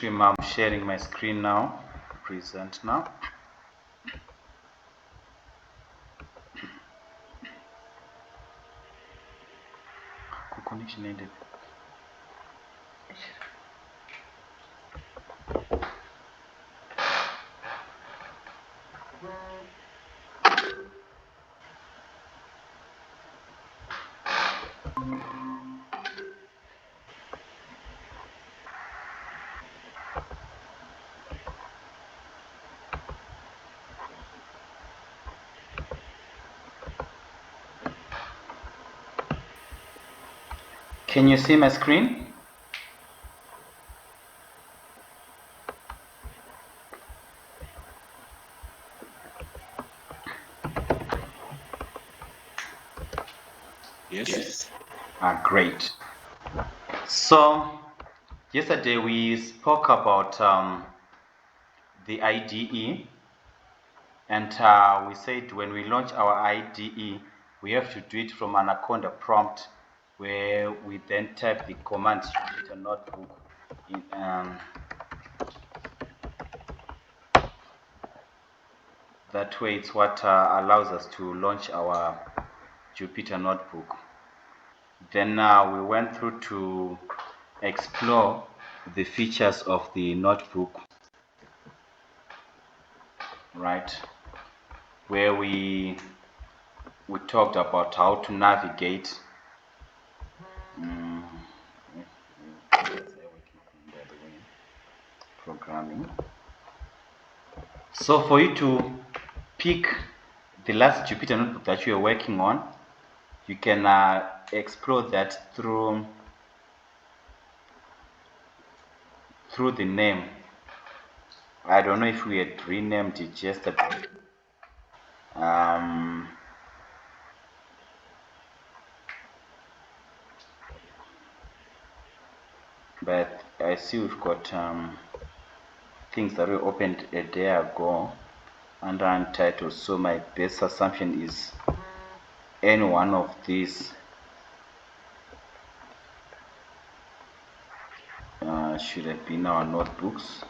I'm sharing my screen now. Present now. Connection ended. Can you see my screen? Yes. Great. So yesterday we spoke about the IDE, and we said when we launch our IDE, we have to do it from Anaconda prompt, where we then type the command Jupyter Notebook in, that way it's what allows us to launch our Jupyter Notebook. Then we went through to explore the features of the notebook, right, where we talked about how to navigate programming. So for you to pick the last Jupyter Notebook that you are working on, you can explore that through the name. I don't know if we had renamed it yesterday. But I see we've got things that we opened a day ago under untitled, so my best assumption is any one of these should have been our notebooks.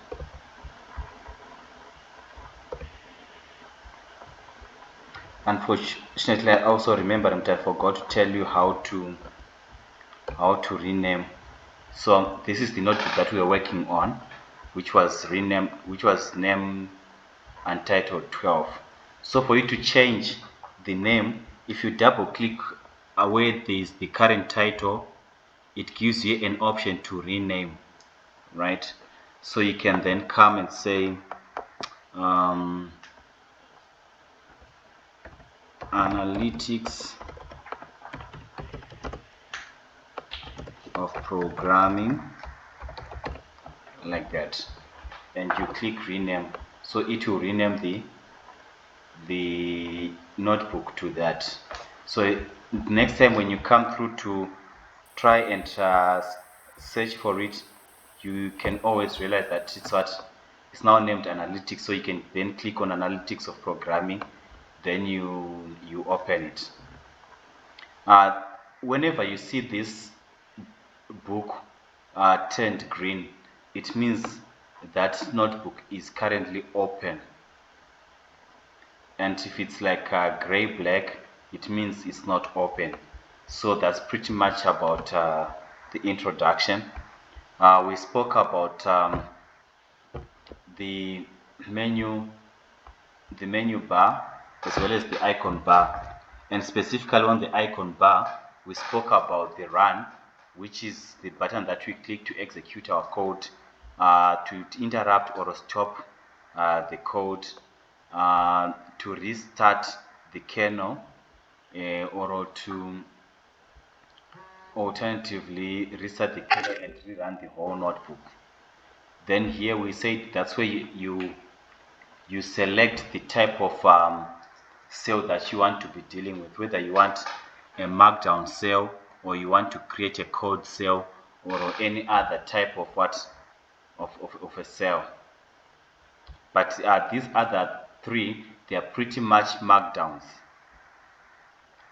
Unfortunately, I also remember that I forgot to tell you how to rename. So this is the notebook that we are working on, which was named Untitled 12. So for you to change the name, if you double click where there is the current title, it gives you an option to rename, right? So you can then come and say analytics of programming, like that, and you click rename, so it will rename the notebook to that. So next time when you come through to try and search for it, you can always realize that it's now named analytics, so you can then click on analytics of programming, then you open it. Whenever you see this book turned green, it means that notebook is currently open. And if it's like gray black, it means it's not open. So that's pretty much about the introduction. We spoke about the menu bar as well as the icon bar, and specifically on the icon bar we spoke about the run, which is the button that we click to execute our code, to interrupt or stop the code, to restart the kernel, or to alternatively restart the kernel and rerun the whole notebook. Then here we say that's where you select the type of cell that you want to be dealing with, whether you want a markdown cell or you want to create a code cell or any other type of of a cell. But these other three, they are pretty much markdowns.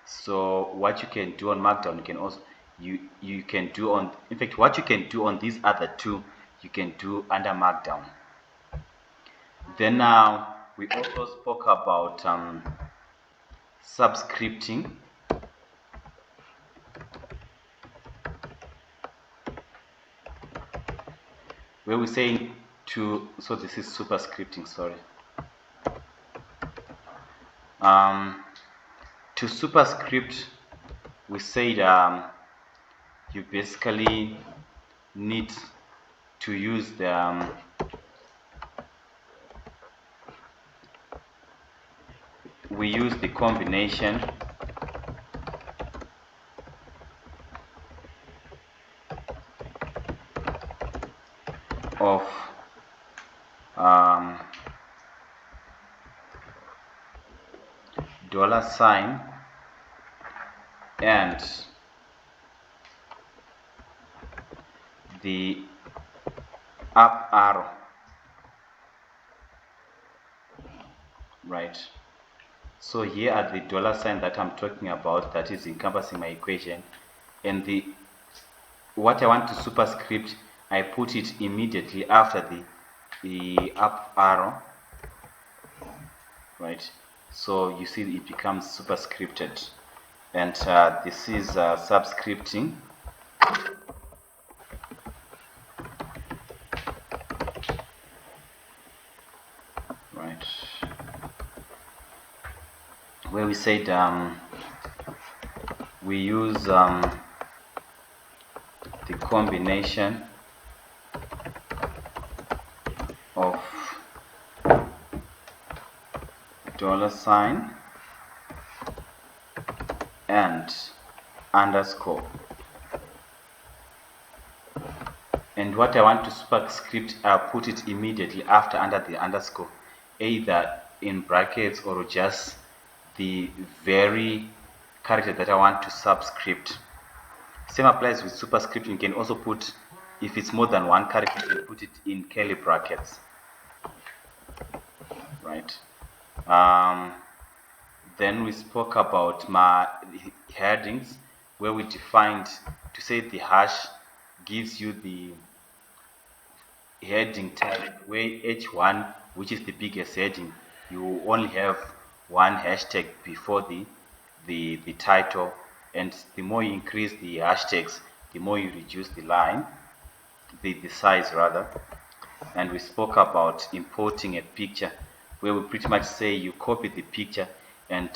So what you can do on markdown, you can also you can do on, in fact, what you can do on these other two, you can do under Markdown. Then we also spoke about subscripting, where we're saying so this is superscripting, sorry. To superscript, we said you basically need to use the we use the combination of $sign and the up arrow, right? So here are the $sign that I'm talking about, that is encompassing my equation, and what I want to superscript, I put it immediately after the up arrow, right? So you see it becomes superscripted, and this is subscripting. Right, where we said we use the combination of $sign and underscore, and what I want to superscript, I'll put it immediately after under the underscore, either in brackets or just the very character that I want to subscript. Same applies with superscripting. You can also put, if it's more than one character, you can put it in curly brackets, right? Then we spoke about my headings, where we defined to say the hash gives you the heading type, where H1, which is the biggest heading, you only have one hashtag before the title, and the more you increase the hashtags, the more you reduce the line, the size rather. And we spoke about importing a picture, where we pretty much say you copy the picture, and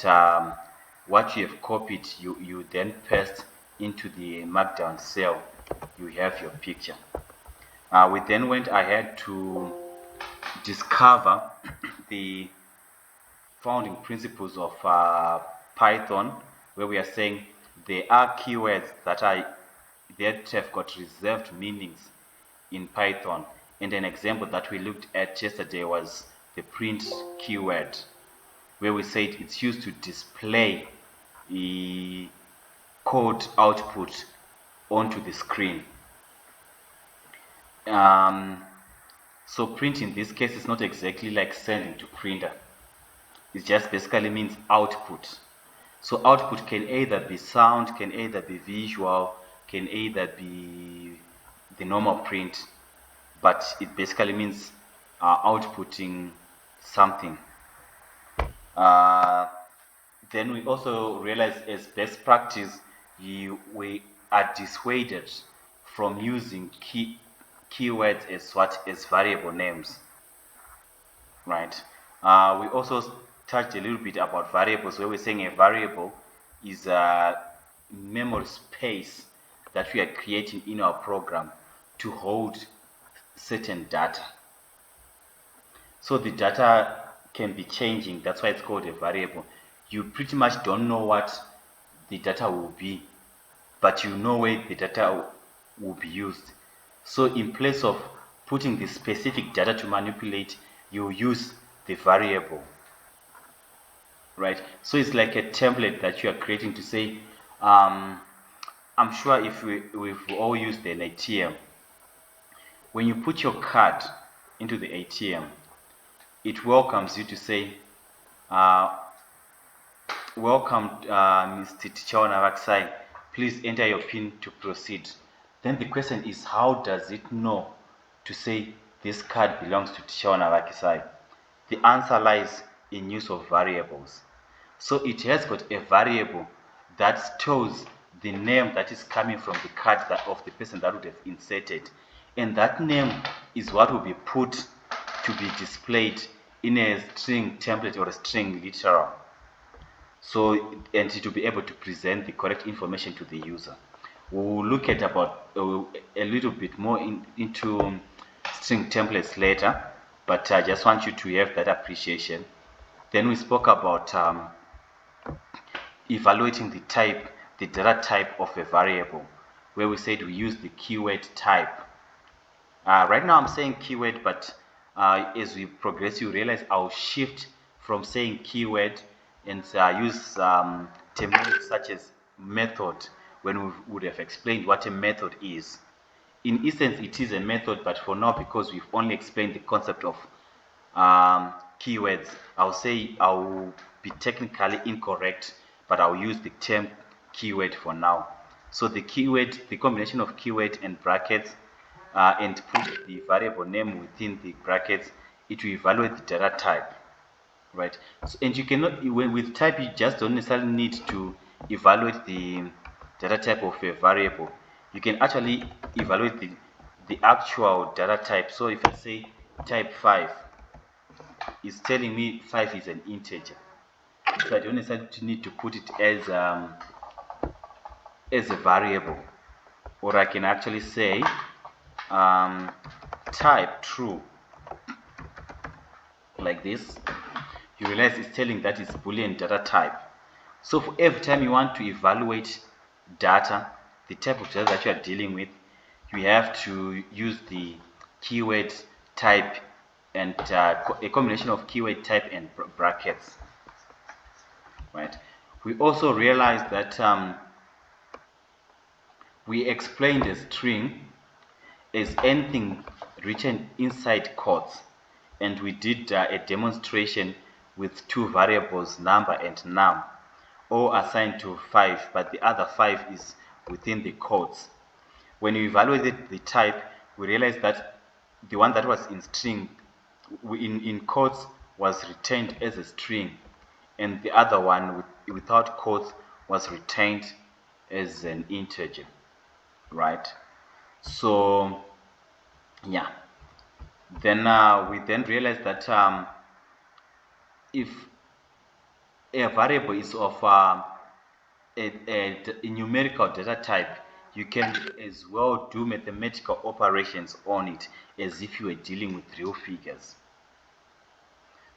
what you have copied, you then paste into the Markdown cell, you have your picture. We then went ahead to discover the founding principles of Python, where we are saying there are keywords that have got reserved meanings in Python. And an example that we looked at yesterday was the print keyword, where we said it's used to display the code output onto the screen. So print in this case is not exactly like sending to printer. It just basically means output. So output can either be sound, can either be visual, can either be the normal print, but it basically means outputting something. Then we also realize, as best practice, we are dissuaded from using keywords as variable names, right? We also touched a little bit about variables, where we're saying a variable is a memory space that we are creating in our program to hold certain data. So the data can be changing, that's why it's called a variable. You pretty much don't know what the data will be, but you know where the data will be used. So in place of putting the specific data to manipulate, you use the variable, right? So it's like a template that you are creating to say, I'm sure if we've all used an ATM. When you put your card into the ATM, it welcomes you to say, welcome, Mr. Tichaona Vaksai, please enter your PIN to proceed. Then the question is, how does it know to say this card belongs to Tishona Vakisai? The answer lies in use of variables. So it has got a variable that stores the name that is coming from the card of the person that would have inserted. And that name is what will be put to be displayed in a string template or a string literal. So, and to be able to present the correct information to the user. We'll look at about a little bit more into string templates later, but I just want you to have that appreciation. Then we spoke about evaluating the data type of a variable, where we said we use the keyword type. Right now I'm saying keyword, but as we progress, you realize I'll shift from saying keyword and use terminology such as method when we would have explained what a method is. In essence, it is a method, but for now, because we've only explained the concept of keywords, I'll say I'll be technically incorrect, but I'll use the term keyword for now. So the keyword, the combination of keyword and brackets, and put the variable name within the brackets, it will evaluate the data type, right? So, and you cannot, with type, you just don't necessarily need to evaluate the data type of a variable. You can actually evaluate the actual data type. So if I say type 5, it's telling me 5 is an integer. So I don't necessarily need to put it as a variable. Or I can actually say type true, like this. You realize it's telling that it's Boolean data type. So for every time you want to evaluate data, the type of data that you are dealing with, you have to use the keyword type and a combination of keyword type and brackets, right? We also realized that we explained a string as anything written inside quotes, and we did a demonstration with two variables, number and num, all assigned to 5, but the other 5 is within the quotes. When we evaluated the type, we realized that the one that was in string, in quotes, was retained as a string, and the other one without quotes was retained as an integer, right? So yeah, then we then realized that if a variable is of a numerical data type, you can as well do mathematical operations on it as if you were dealing with real figures.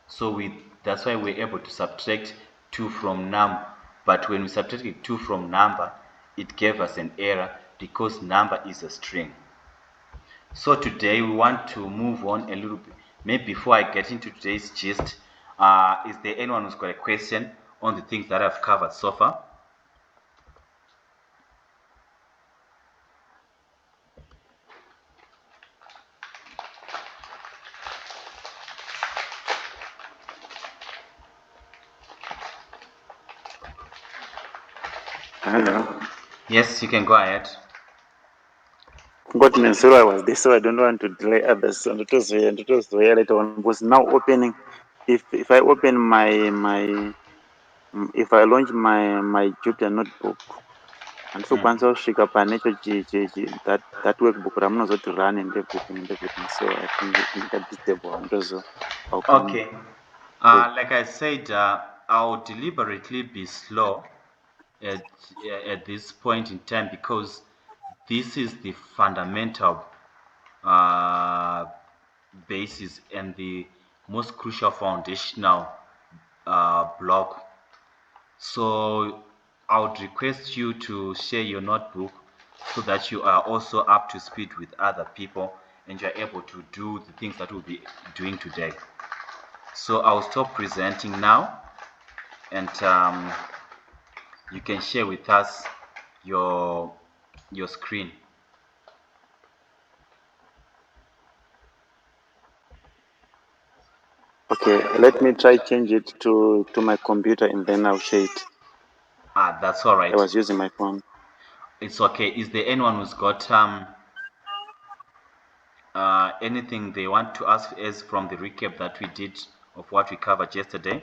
So that's why we're able to subtract 2 from num, but when we subtracted 2 from number, it gave us an error because number is a string. So today we want to move on a little bit. Maybe before I get into today's gist, is there anyone who's got a question on the things that I've covered so far? Hello. Yes, you can go ahead. Got me, so I was there, so I don't want to delay others. And it was later on was now opening. If I open if I launch my Jupyter notebook, and so once I'll shake up an that workbook, but I'm not going to run and everything. So I think it got disturbed and also I'll come. Okay. Like I said, I'll deliberately be slow at, at this point in time because this is the fundamental basis and the most crucial foundational block. So I would request you to share your notebook so that you are also up to speed with other people and you're able to do the things that we'll be doing today. So I'll stop presenting now, and you can share with us your screen. Okay, let me try change it to my computer and then I'll share it. That's all right. I was using my phone. It's okay. Is there anyone who's got anything they want to ask as from the recap that we did of what we covered yesterday?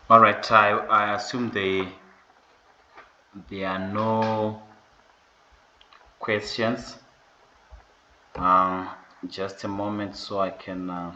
All right, I assume there are no questions. Just a moment so I can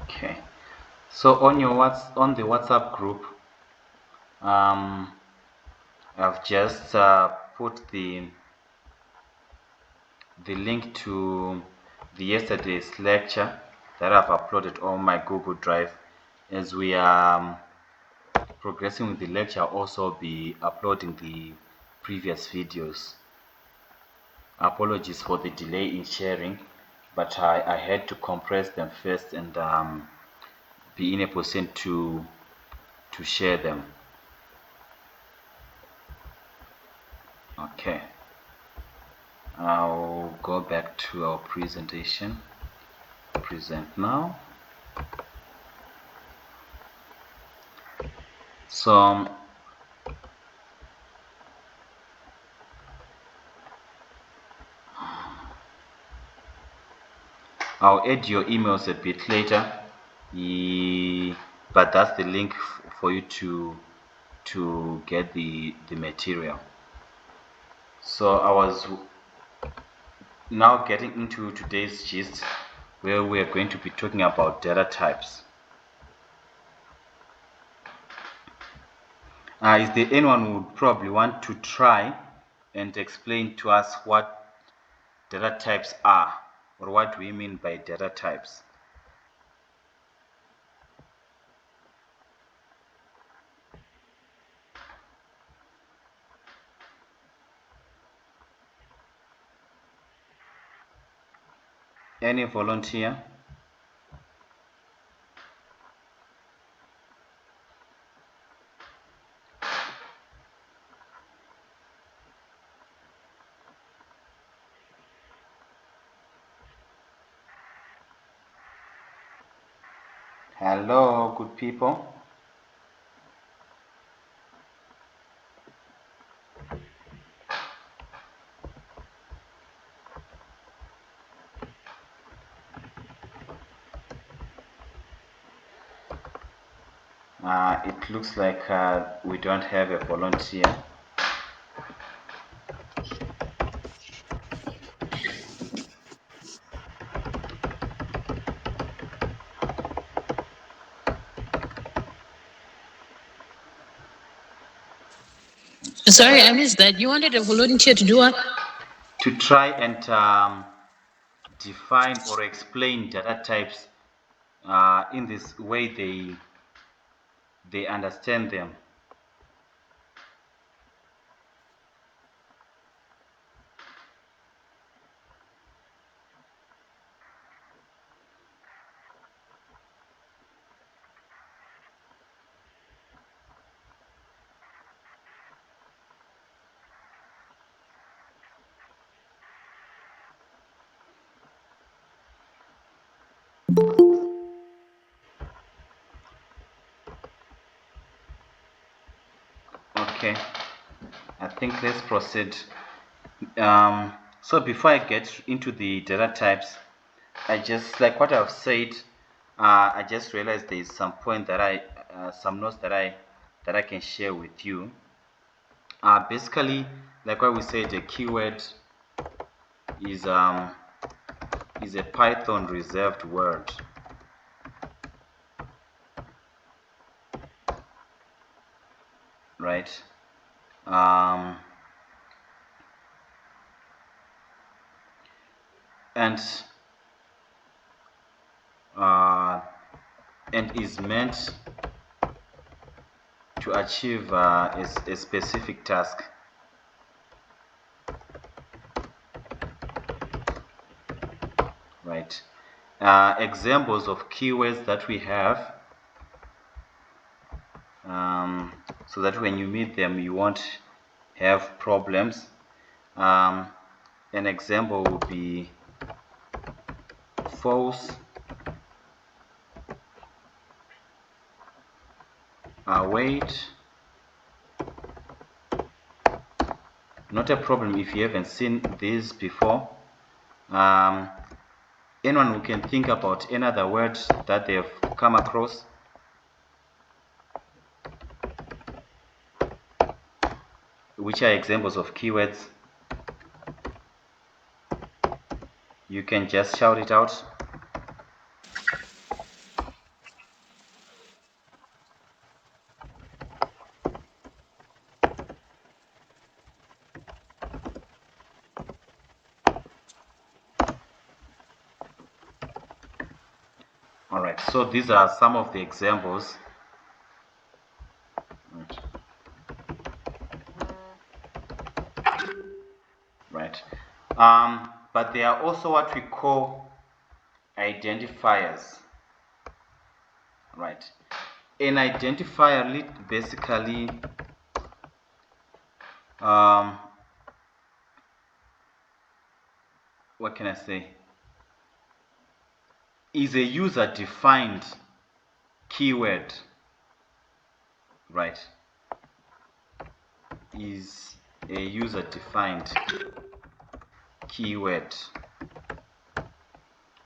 okay. So on the WhatsApp group, I've just put the link to the yesterday's lecture that I've uploaded on my Google Drive. As we are progressing with the lecture, I'll also be uploading the previous videos. Apologies for the delay in sharing, but I had to compress them first and be in a position to share them. Okay, I'll go back to our presentation. Present now. So I'll add your emails a bit later, but that's the link for you to get the material. So I was now getting into today's gist, where we are going to be talking about data types. Is there anyone who would probably want to try and explain to us what data types are, or what do we mean by data types? Any volunteer? Hello, good people. It looks like we don't have a volunteer. Sorry, I missed that. You wanted a volunteer to do what? To try and define or explain data types in this way they understand them. Okay, I think let's proceed. So before I get into the data types, I just, like what I've said, I just realized there is some point that some notes that I can share with you. Basically, like what we said, a keyword is a Python reserved word. Right? And is meant to achieve a specific task. Right? Examples of keywords that we have, so that when you meet them you won't have problems. An example would be false, wait, not a problem if you haven't seen this before. Anyone who can think about any other words that they've come across? Which are examples of keywords? You can just shout it out. Alright, so these are some of the examples. Right. But there are also what we call identifiers. Right. An identifier basically what can I say? Is a user-defined keyword. Right. Is a user-defined keyword.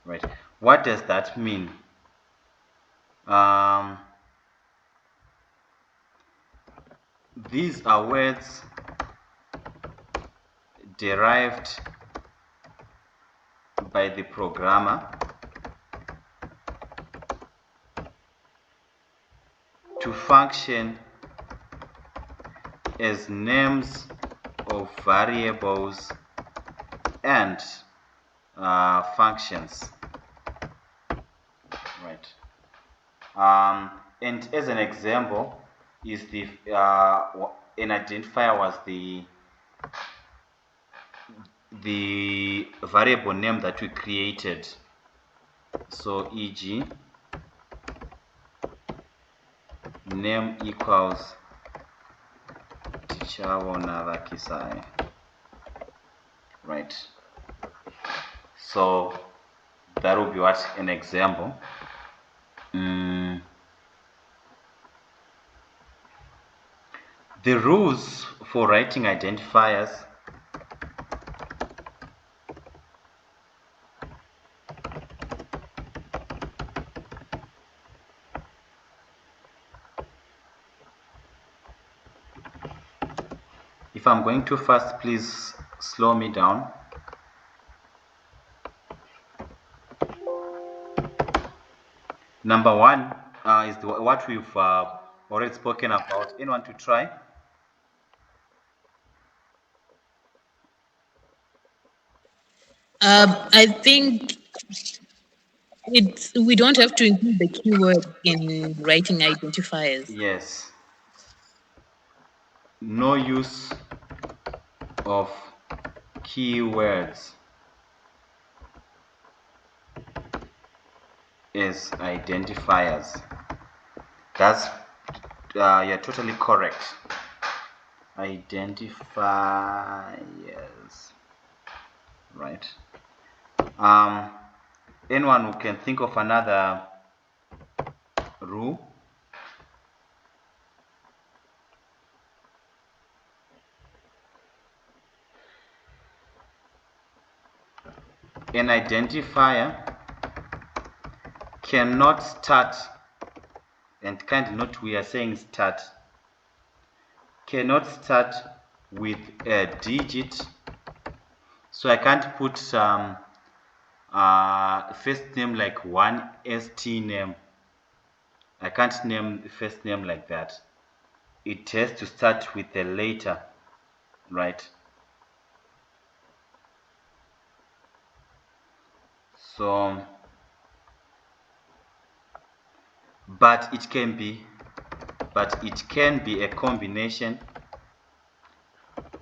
Right. What does that mean? These are words derived by the programmer to function as names of variables and functions. Right. And as an example, is the an identifier was the variable name that we created. So e.g. name equals Tichaona Kisai. Right. So that will be what an example. The rules for writing identifiers if I'm going too fast, please slow me down. Number one is what we've already spoken about. Anyone to try? I think we don't have to include the keyword in writing identifiers. Yes. No use of keywords as identifiers. That's you're totally correct. Identifiers. Right. Anyone who can think of another rule? an identifier cannot start, and kind of note we are saying start, cannot start with a digit. So I can't put some first name like 1st name. I can't name the first name like that. It has to start with a letter, right? So, but it can be a combination,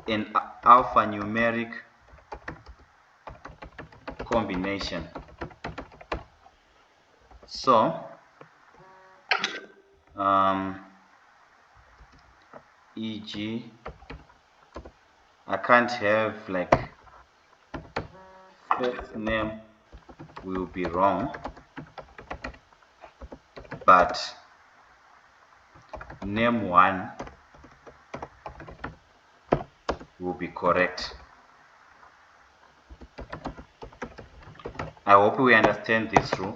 an alphanumeric combination. So e.g. I can't have like first name will be wrong, but name 1 will be correct. I hope we understand this rule.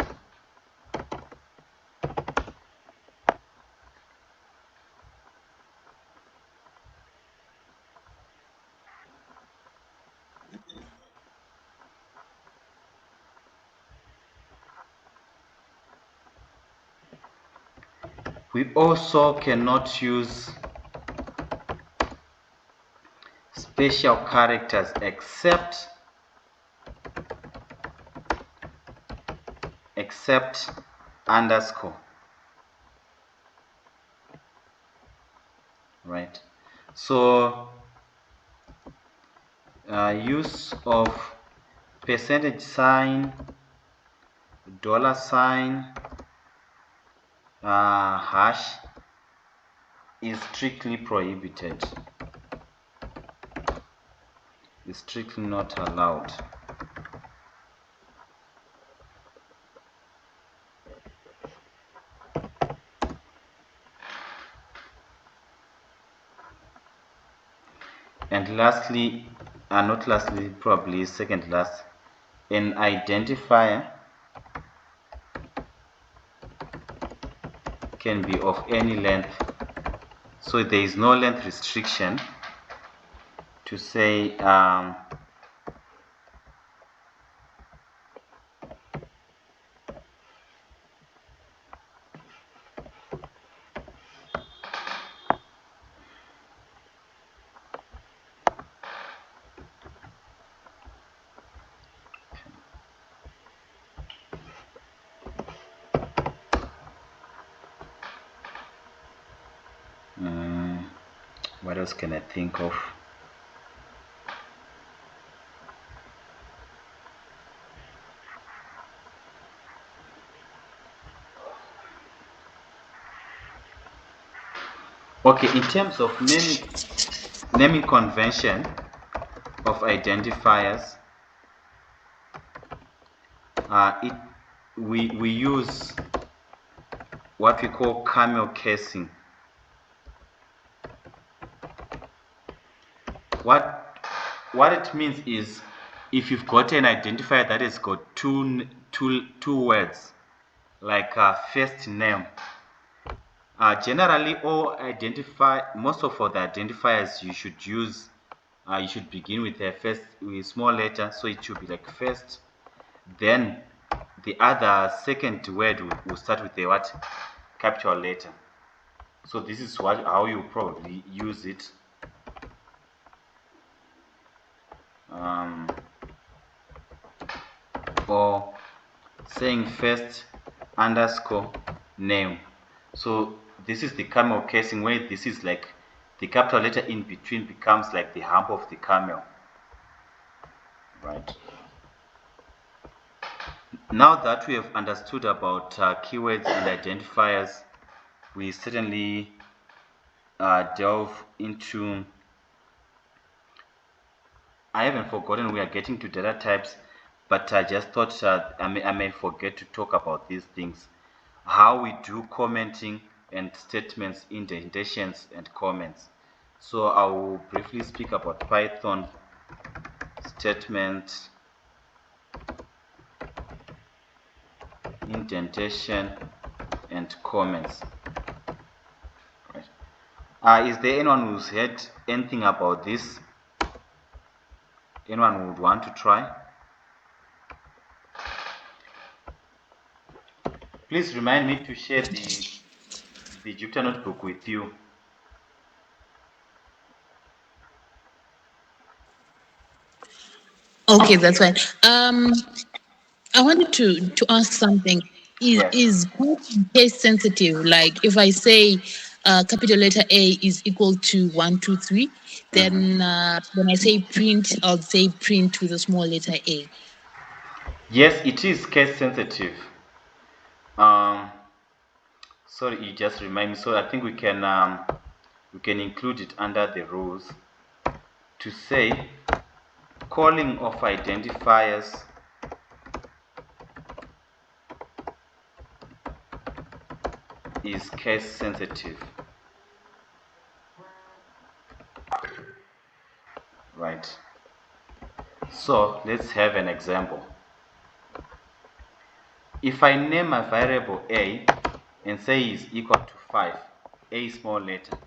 We also cannot use special characters except underscore, right? So use of %, $, hash is strictly prohibited. It's strictly not allowed. And lastly, not lastly, probably second last, an identifier can be of any length. So there is no length restriction to say what else can I think of? Okay, in terms of naming convention of identifiers, we use what we call camel casing. What it means is, if you've got an identifier that has got two words, like first name, generally most of the identifiers you should use, you should begin with a small letter, so it should be like first, then the other second word will start with a capital letter. So this is how you probably use it. Or saying first underscore name. So this is the camel casing, where this is like the capital letter in between becomes like the hump of the camel, right? Now that we have understood about keywords and identifiers, we certainly delve into, I haven't forgotten, we are getting to data types, but I just thought I may forget to talk about these things. How we do commenting and statements, indentations and comments. So I will briefly speak about Python statements indentation and comments. Right. Is there anyone who's heard anything about this? Anyone who would want to try? Please remind me to share the Jupyter Notebook with you. Okay, that's fine. I wanted to ask something. Yes. Is case sensitive? Like if I say capital letter A is equal to 1, 2, 3, then when I say print, I'll say print with a small letter A. Yes, it is case sensitive. Sorry, you just remind me. So I think we can include it under the rules to say calling of identifiers is case sensitive. Right. So let's have an example. If I name a variable a and say is equal to 5, a small letter,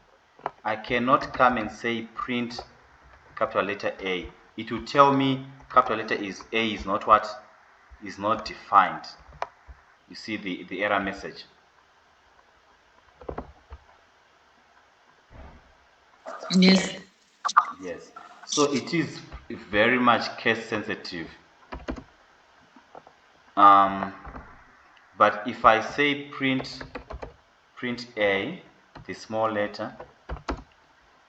I cannot come and say print capital letter A. It will tell me capital letter A is not what? Is not defined. You see the error message. Yes. Yes. So it is very much case sensitive. But if I say print A, the small letter,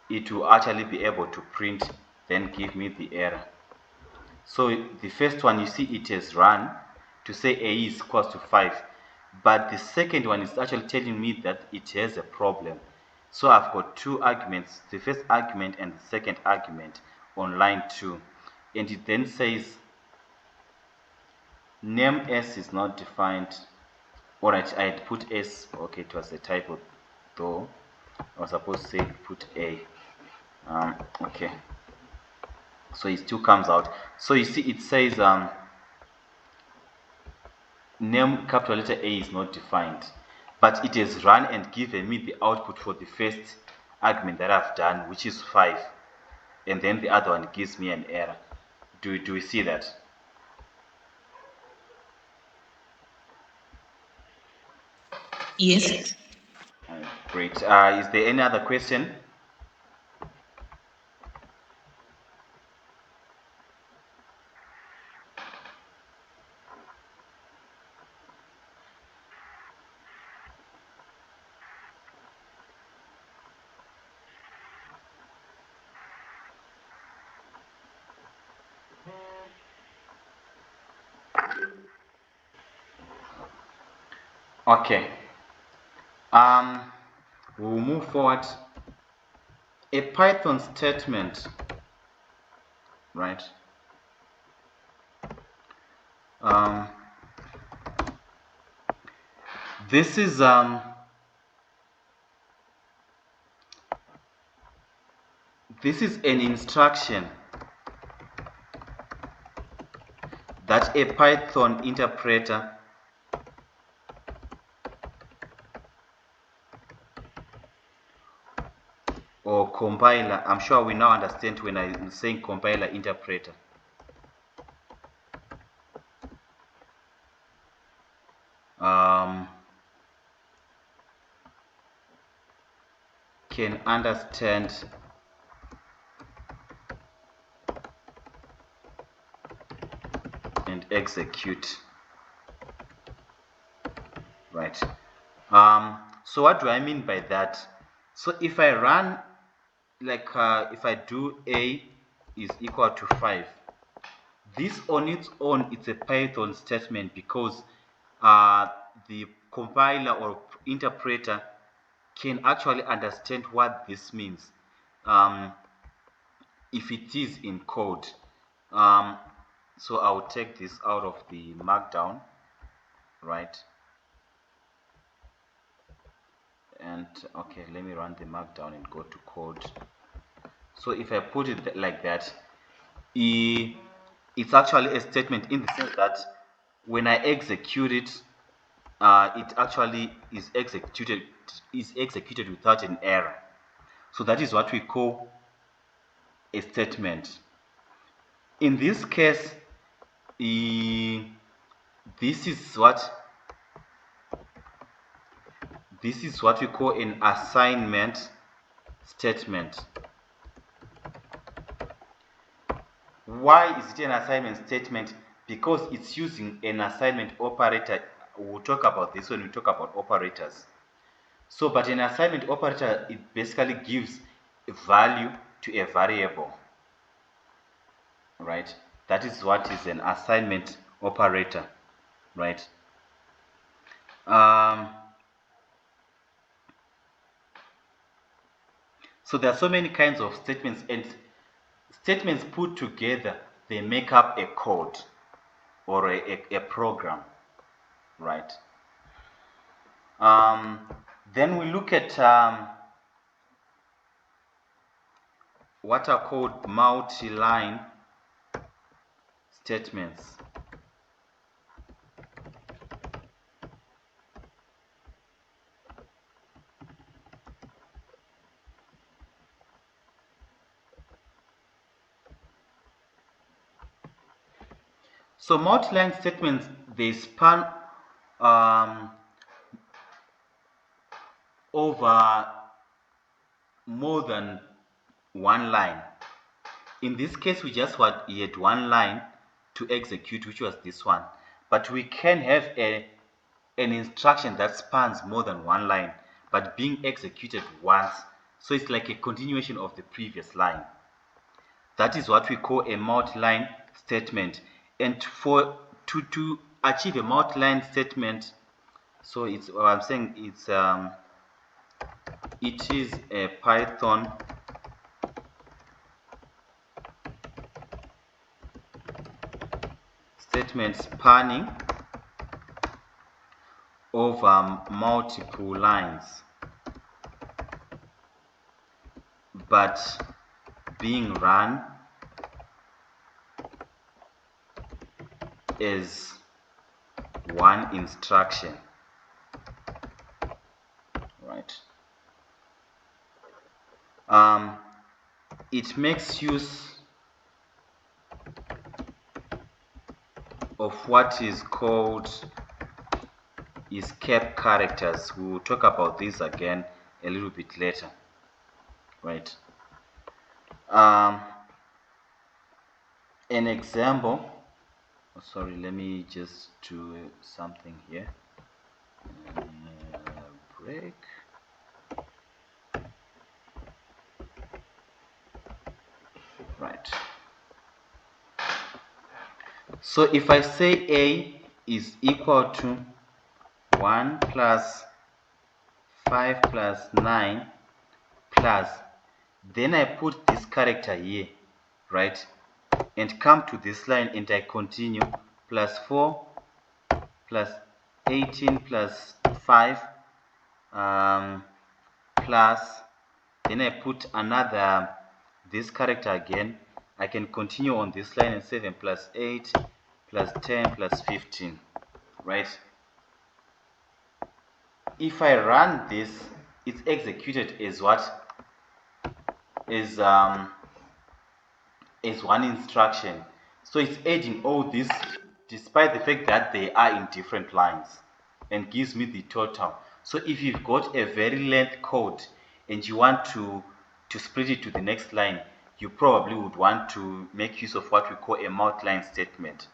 it will actually be able to print, then give me the error. So the first one, you see it has run to say A is equals to 5, but the second one is actually telling me that it has a problem. So I've got two arguments, the first argument and the second argument on line 2, and it then says name S is not defined. Alright, I had put S, okay, it was a typo though. I was supposed to say put A. Okay, so it still comes out. So you see it says name capital letter A is not defined, but it has run and given me the output for the first argument that I've done, which is 5, and then the other one gives me an error. Do we see that? Yes. Great. Is there any other question? Okay. We'll move forward. A Python statement, right? This is an instruction that a Python interpreter or compiler, I'm sure we now understand when I'm saying compiler interpreter, can understand and execute, right? So what do I mean by that? So if I run, like if I do A is equal to 5, this on its own, it's a Python statement because the compiler or interpreter can actually understand what this means if it is in code. So I'll take this out of the markdown, right? And okay, let me run the markdown and go to code. So if I put it like that, it's actually a statement in the sense that when I execute it, it actually is executed without an error. So that is what we call a statement. In this case, this is what we call an assignment statement. Why is it an assignment statement? Because it's using an assignment operator. We'll talk about this when we talk about operators. So, but an assignment operator, it basically gives a value to a variable, right? That is what is an assignment operator, right? So there are so many kinds of statements, and statements put together, they make up a code or a program, right? Then we look at what are called multi-line statements. So multi-line statements, they span over more than one line. In this case, we just had one line to execute, which was this one. But we can have an instruction that spans more than one line, but being executed once. So it's like a continuation of the previous line. That is what we call a multi-line statement. And to achieve a multi-line statement, so it's I'm saying it's it is a Python statement spanning over multiple lines, but being run as one instruction, right? It makes use of what is called escape characters. We will talk about this again a little bit later, right? An example, sorry, let me just do something here. Break. Right. So if I say A is equal to 1 plus 5 plus 9 plus, then I put this character here, right? And come to this line and I continue, plus 4 plus 18 plus 5 plus, then I put another this character again. I can continue on this line and 7 plus 8 plus 10 plus 15, right? If I run this, it's executed as what? Is one instruction. So it's adding all this despite the fact that they are in different lines, and gives me the total. So if you've got a very length code and you want to split it to the next line, you probably would want to make use of what we call a multi-line statement.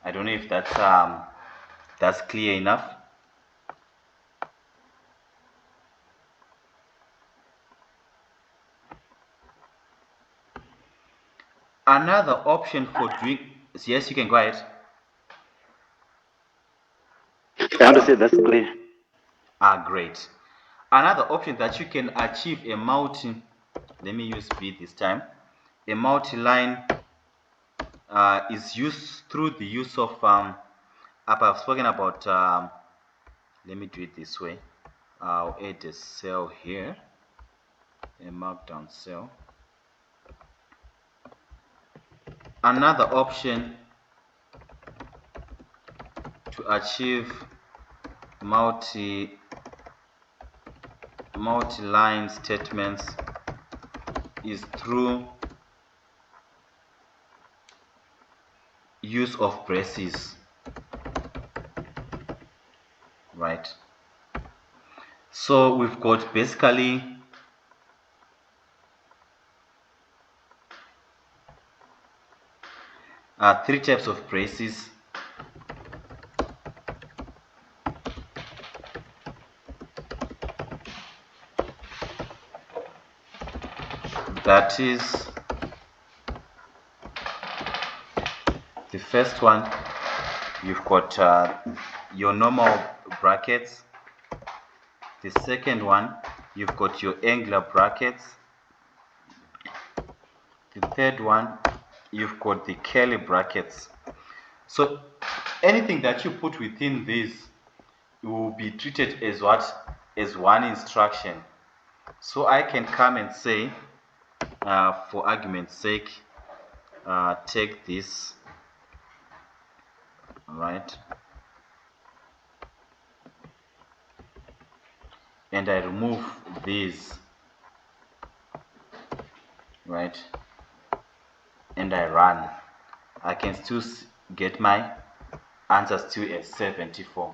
I don't know if that's clear enough. Another option for doing, yes, you can go ahead. I want to say that's clear. Great. Another option that you can achieve a multi, let me use B this time, a multi-line is used through the use of, I've spoken about, let me do it this way. I'll add a cell here, a markdown cell. Another option to achieve multi-line statements is through use of braces, right? So we've got basically three types of braces. That is, the first one, you've got your normal brackets. The second one, you've got your angular brackets. The third one, you've got the curly brackets. So anything that you put within these will be treated as what? As one instruction. So I can come and say, for argument's sake, take this, right, and I remove these, right, and I run. I can still get my answer still as 74.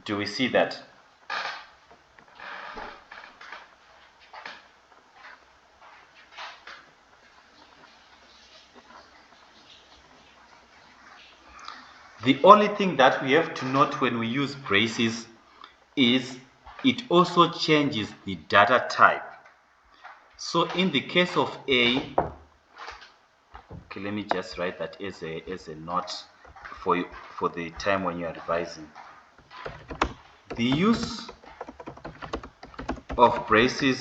Do we see that? The only thing that we have to note when we use braces is it also changes the data type. So in the case of A, okay, let me just write that as a note for you, for the time when you are revising. The use of braces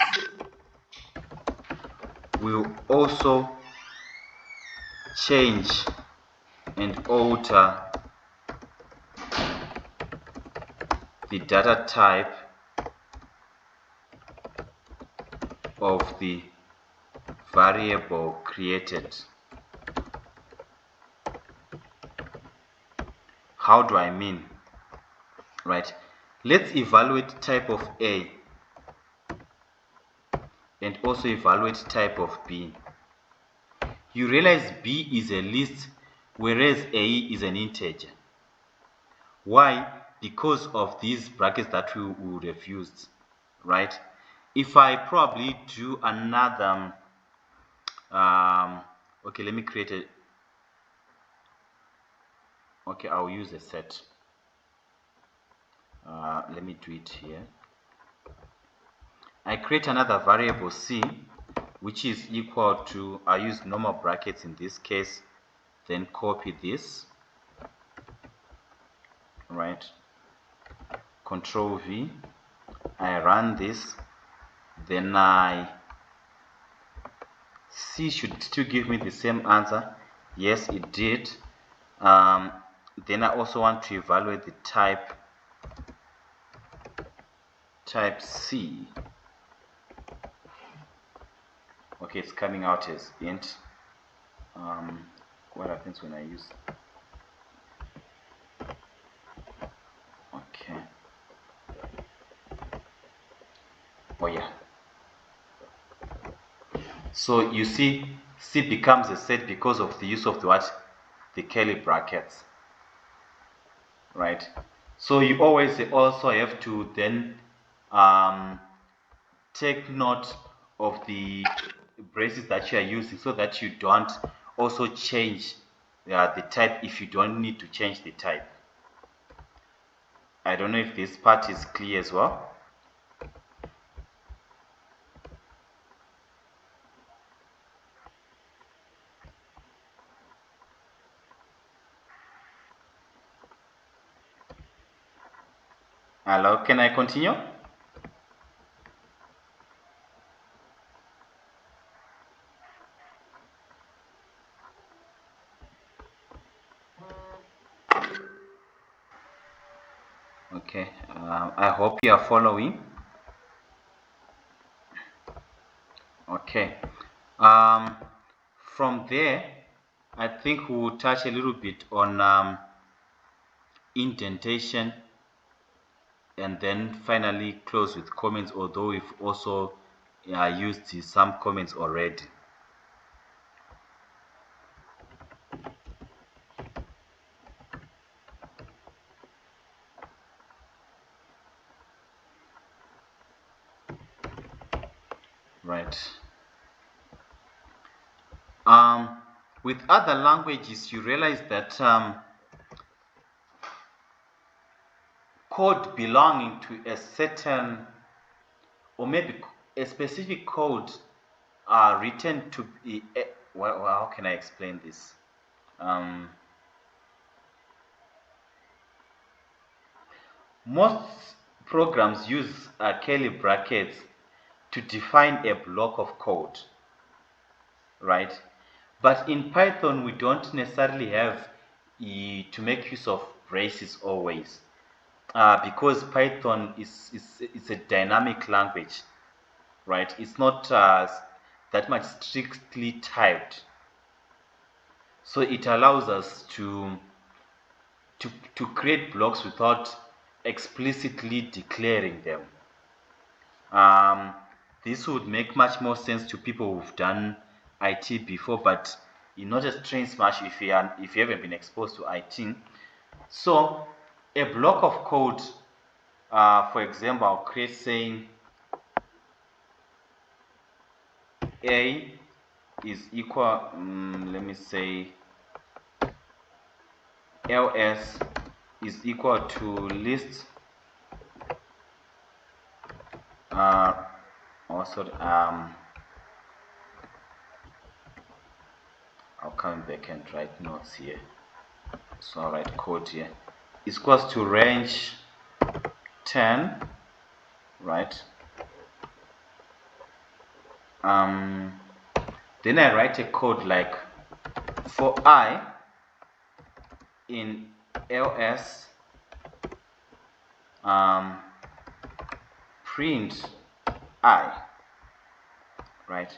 will also change and alter the data type of the variable created. How do I mean? Right, let's evaluate type of A and also evaluate type of B. You realize B is a list whereas A is an integer. Why? Because of these brackets that we would have used, right? If I probably do another, okay, let me create a, okay, I'll use a set. Let me do it here. I create another variable C, which is equal to, I use normal brackets in this case, then copy this, right? Control V, I run this, then C should still give me the same answer. Yes, it did. Then I also want to evaluate the type C. Okay, it's coming out as int. What happens when I use? Okay. Oh yeah. So you see, C becomes a set because of the use of the what? The curly brackets. Right. So you always also have to then take note of the braces that you are using so that you don't also change the type if you don't need to change the type. I don't know if this part is clear as well. Hello, can I continue? Okay, I hope you are following. Okay, from there, I think we'll touch a little bit on indentation and then finally close with comments, although we've also used some comments already. Right. With other languages, you realize that code belonging to a certain, or maybe a specific code written to be, well, how can I explain this? Most programs use curly brackets to define a block of code, right? But in Python, we don't necessarily have to make use of braces always, because Python is a dynamic language, right? It's not that much strictly typed, so it allows us to create blocks without explicitly declaring them. This would make much more sense to people who've done IT before, but not a trained smash if you haven't been exposed to IT. So a block of code, for example, I'll create saying A is equal, let me say ls is equal to list also I'll come back and write notes here, so I'll write code here is equals to range 10, right? Then I write a code like for I in ls print I, right?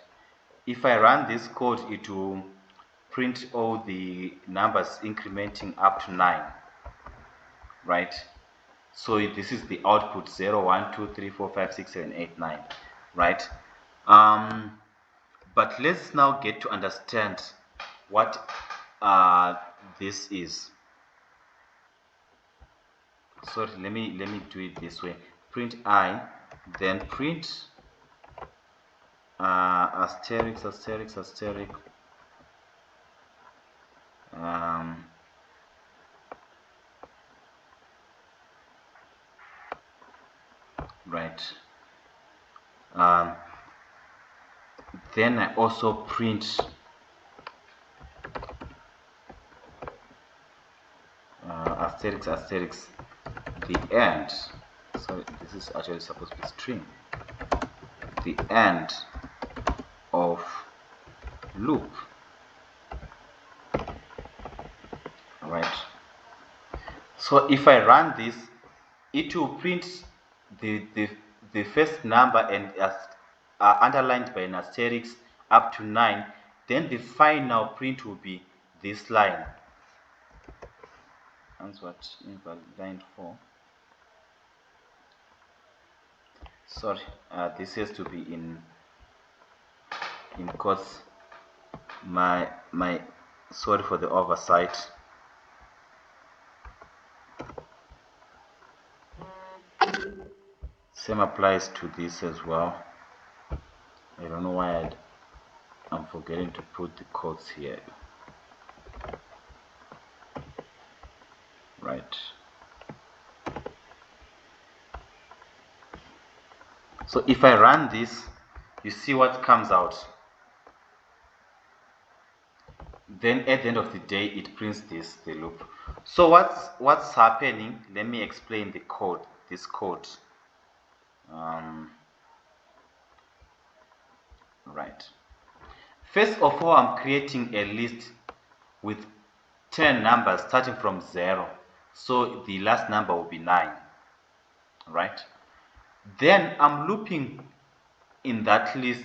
If I run this code, it will print all the numbers incrementing up to 9, right? So this is the output 0, 1, 2, 3, 4, 5, 6, 7, 8, 9, right? But let's now get to understand what this is. So let me do it this way. Print I, then print asterisk, asterisk, asterisk, right. Then I also print asterisk, asterisk, the end. So this is actually supposed to be string. The end of loop. Right. So if I run this, it will print the first number and underlined by an asterisk up to 9. Then the final print will be this line. That's what invalid line 4. Sorry, this has to be in quotes. My sorry for the oversight. Same applies to this as well. I don't know why I'm forgetting to put the quotes here. Right. So if I run this, you see what comes out. Then at the end of the day, it prints the loop. So what's happening? Let me explain the code. This code. Right. First of all, I'm creating a list with 10 numbers starting from 0. So the last number will be 9. Right. Then I'm looping in that list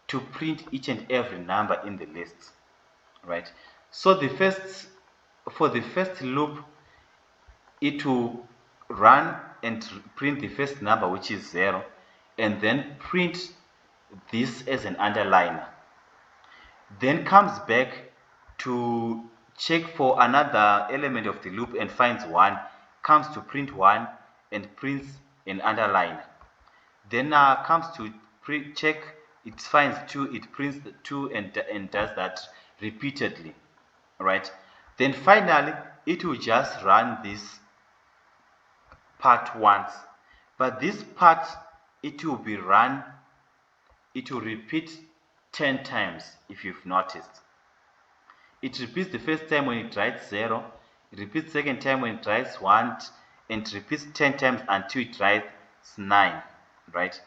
to print each and every number in the list. Right. So for the first loop, it will run and print the first number, which is 0, and then print this as an underliner. Then comes back to check for another element of the loop and finds 1, comes to print 1 and prints an underliner. Then comes to check, it finds 2, it prints the 2 and does that repeatedly, right? Then finally it will just run this part once, but this part, it will be run, it will repeat 10 times. If you've noticed, it repeats the first time when it writes 0, it repeats second time when it writes 1, and repeats 10 times until it writes 9, right?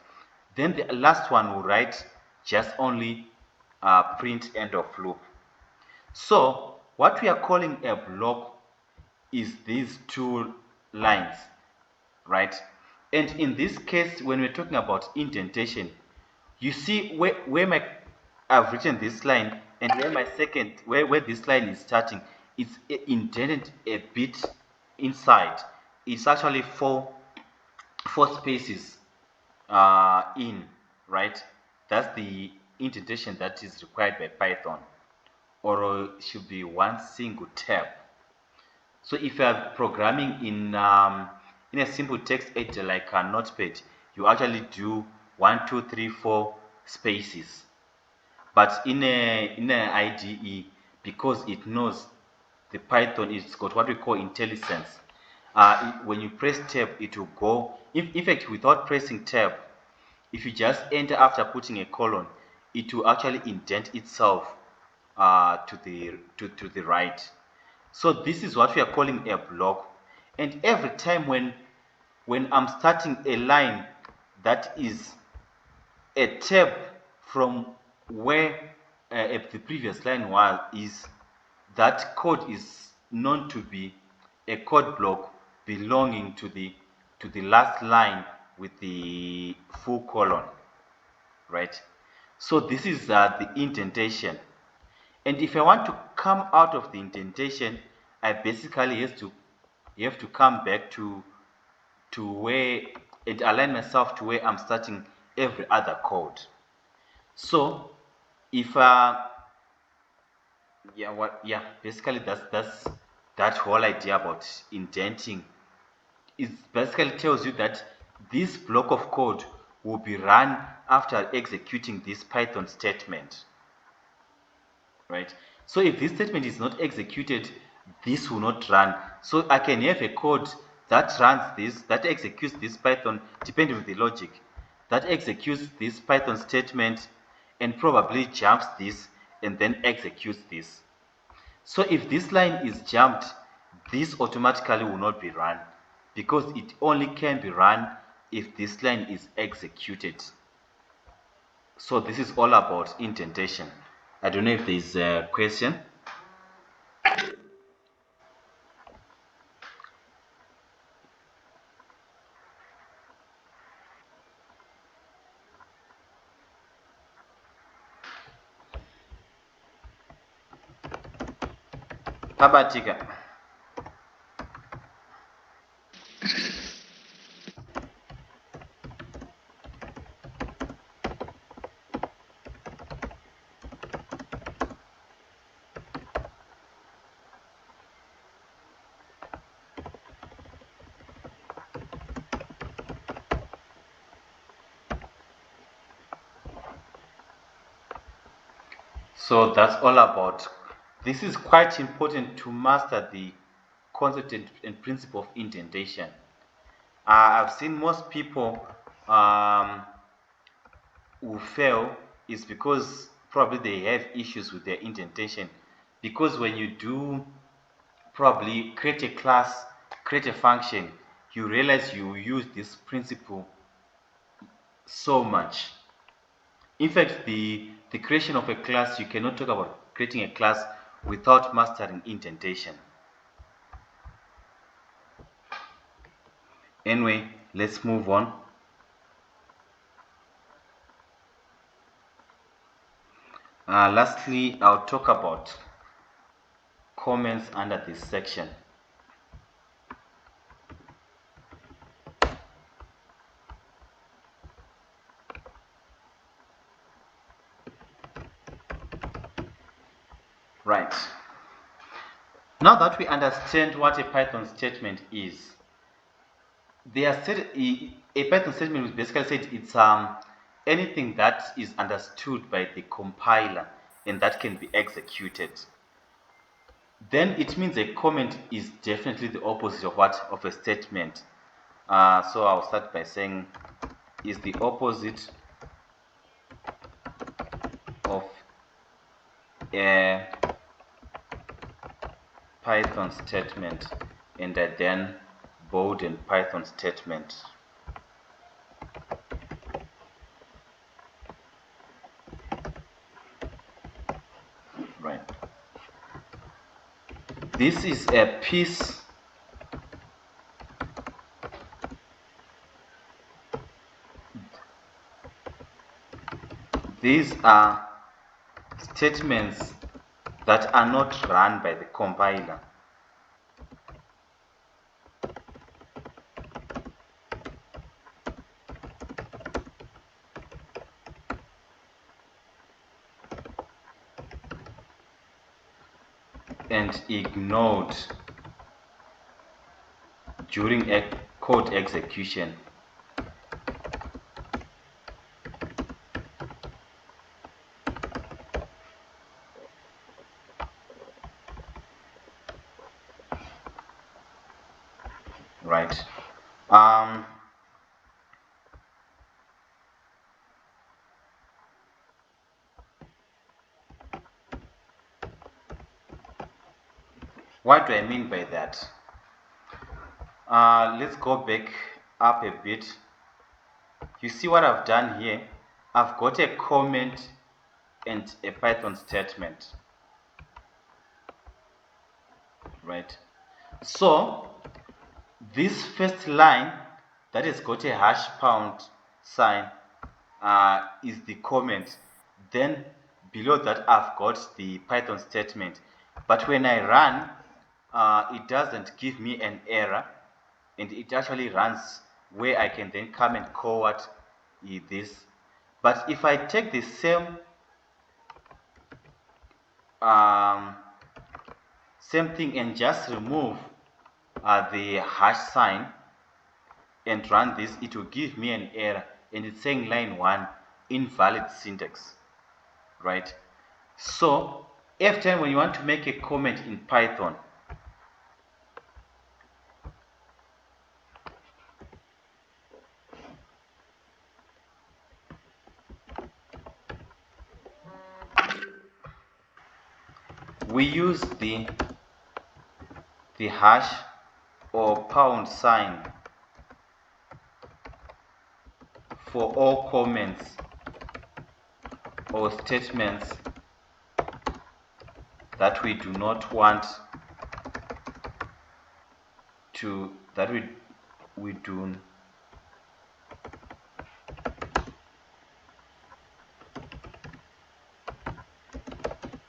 Then the last one will write just only print end of loop. So what we are calling a block is these 2 lines, right? And in this case, when we're talking about indentation, you see where I've written this line and where my second, where this line is starting, it's indented a bit inside. It's actually four spaces in, right? That's the indentation that is required by Python, or should be one single tab. So if you are programming in a simple text editor like a Notepad, you actually do 1, 2, 3, 4 spaces. But in a IDE, because it knows the Python, it's got what we call IntelliSense. When you press tab, it will go. In fact, without pressing tab, if you just enter after putting a colon, it will actually indent itself to the right. So this is what we are calling a block. And every time when I'm starting a line that is a tab from where the previous line is, that code is known to be a code block belonging to the last line with the full colon, right? So this is the indentation. And if I want to come out of the indentation, I basically have to come back to where, and align myself to where I'm starting every other code. So if basically that's that whole idea about indenting. It basically tells you that this block of code will be run after executing this Python statement, right? So if this statement is not executed, this will not run. So I can have a code that runs this, that executes this Python, depending on the logic, that executes this Python statement and probably jumps this and then executes this. So if this line is jumped, this automatically will not be run, because it only can be run if this line is executed. So this is all about indentation. I don't know if there's a question. Pabatika. So that's all about. This is quite important to master the concept and principle of indentation. I've seen most people who fail is because probably they have issues with their indentation. Because when you do probably create a class, create a function, you realize you use this principle so much. In fact, the creation of a class, you cannot talk about creating a class without mastering indentation. Anyway, let's move on. Lastly, I'll talk about comments under this section. Right. Now that we understand what a Python statement is, a Python statement was basically said it's anything that is understood by the compiler and that can be executed. Then it means a comment is definitely the opposite of what? Of a statement. So I'll start by saying is the opposite of a Python statement, and I then bold and Python statement. Right. This is a piece. These are statements that are not run by the compiler. And ignored during a code execution. Right. What do I mean by that? Let's go back up a bit. You see what I've done here? I've got a comment and a Python statement. Right. So this first line that has got a hash pound sign is the comment. Then below that I've got the Python statement. But when I run, it doesn't give me an error, and it actually runs where I can then come and call what is this. But if I take the same thing and just remove the hash sign and run this, it will give me an error, and it's saying line 1 invalid syntax. Right. So every time when you want to make a comment in Python, we use the hash or pound sign for all comments or statements that we do not want to, that we do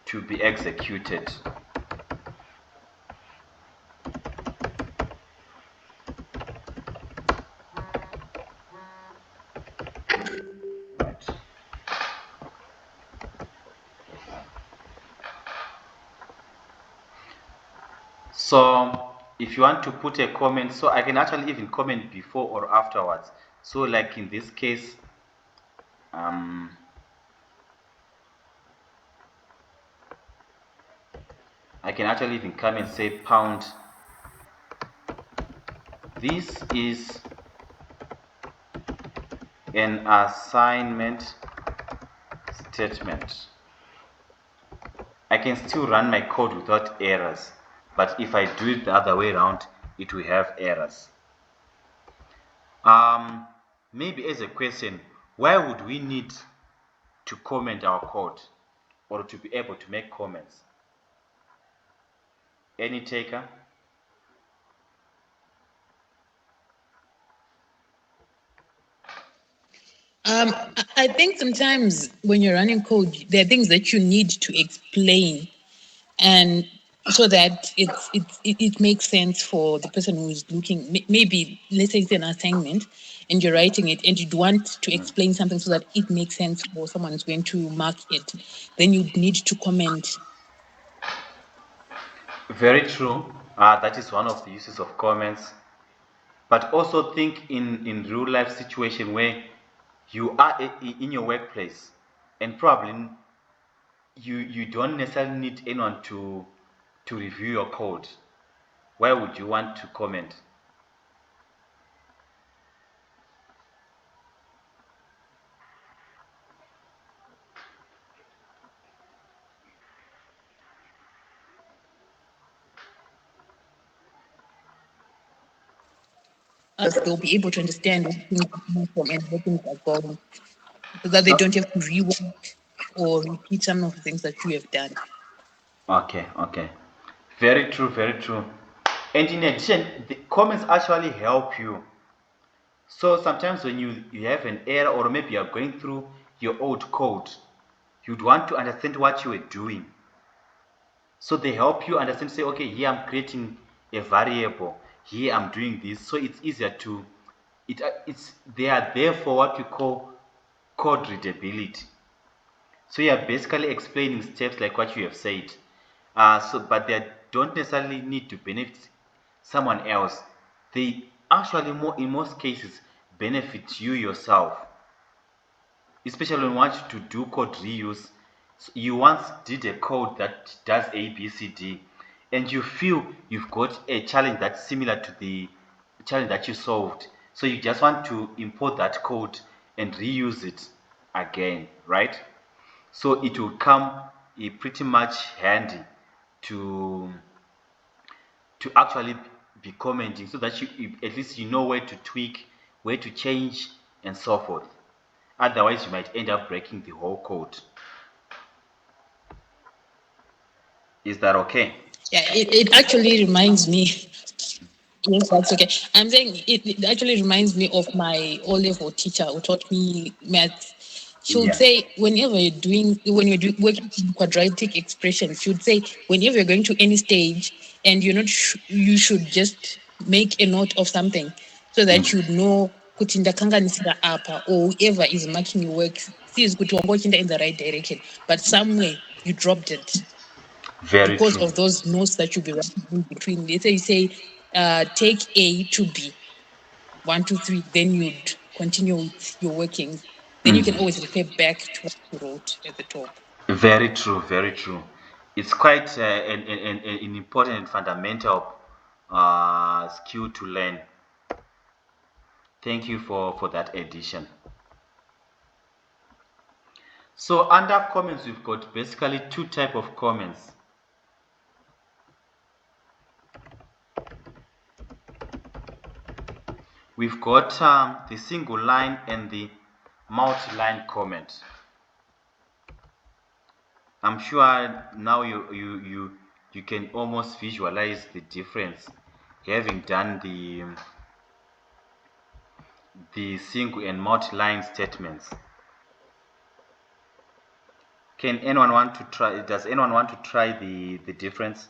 to be executed. Right. So if you want to put a comment, so I can actually even comment before or afterwards. So like in this case, I can actually even come and say pound. This is an assignment statement. I can still run my code without errors, but if I do it the other way around, it will have errors. Maybe as a question, why would we need to comment our code or to be able to make comments? Any taker? I think sometimes when you're running code, there are things that you need to explain, and so that it makes sense for the person who is looking. Maybe let's say it's an assignment, and you're writing it, and you'd want to explain something so that it makes sense for someone who's going to mark it. Then you need to comment Very true. That is one of the uses of comments. But also think in real life situation where you are in your workplace and probably you don't necessarily need anyone to review your code. Why would you want to comment? They'll be able to understand where things are coming from and where things are going, so that they don't have to rework or repeat some of the things that you have done. Okay, okay. Very true, very true. And in addition, the comments actually help you. So sometimes when you have an error or maybe you're going through your old code, you'd want to understand what you were doing. So they help you understand, say, okay, here I'm creating a variable, here I'm doing this. So it's easier to, it's they are there for what we call code readability. So you're basically explaining steps like what you have said. But they don't necessarily need to benefit someone else. They actually, in most cases, benefit you yourself. Especially when you want to do code reuse. So you once did a code that does A, B, C, D, and you feel you've got a challenge that's similar to the challenge that you solved. So you just want to import that code and reuse it again, right? So it will come pretty much handy to actually be commenting so that at least you know where to tweak, where to change, and so forth. Otherwise, you might end up breaking the whole code. Is that okay? Yeah, it actually reminds me. Yes, that's okay. I'm saying it actually reminds me of my O level teacher who taught me maths. She would Yeah. say, when you're doing working in quadratic expressions, she would say, whenever you're going to any stage and you're not, you should just make a note of something so that you'd know kuti ndakanganisira apa, or whoever is marking your work sees kuti wangoenda in the right direction, but somewhere you dropped it Very because true. of those notes that you'll be writing in between. Let's say you say, take A to B, 1, 2, 3, then you'd continue with your workings. Then you can always refer back to what you wrote at the top. Very true. Very true. It's quite an important and fundamental skill to learn. Thank you for that addition. So under comments, we've got basically two type of comments. We've got the single line and the multi-line comment. I'm sure now you can almost visualize the difference, having done the single and multi-line statements. Can anyone want to try? Does anyone want to try the difference?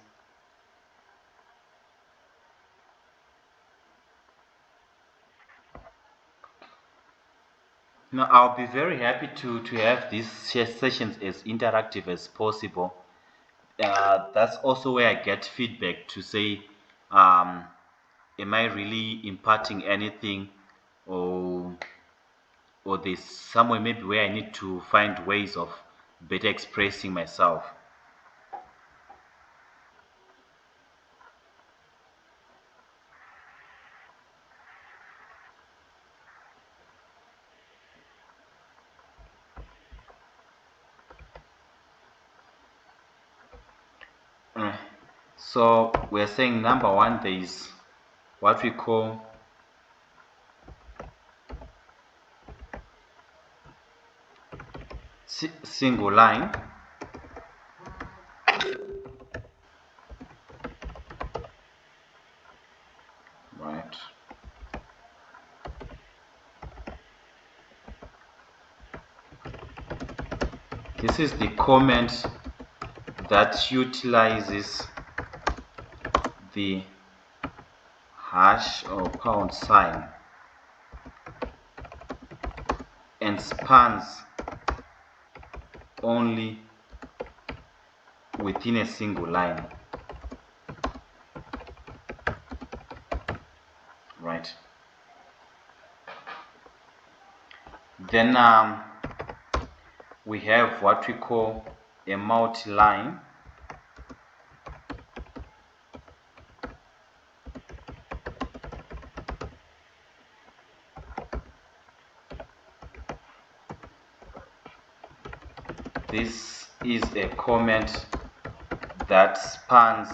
No, I'll be very happy to have these sessions as interactive as possible. That's also where I get feedback to say, am I really imparting anything, or there's somewhere maybe where I need to find ways of better expressing myself. Mm. So we're saying number one, there is what we call single line. Right. This is the comment that utilizes the hash or pound sign and spans only within a single line. Then we have what we call a multi-line. This is a comment that spans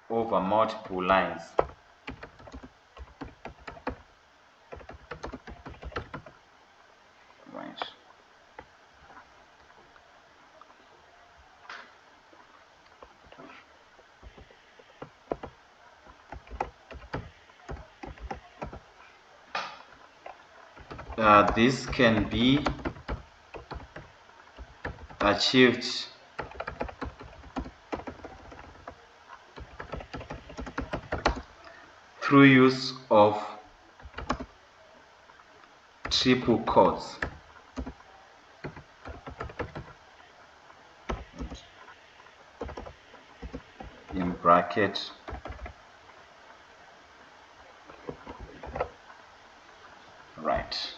over multiple lines. Right. This can be achieved through use of triple quotes. In bracket right.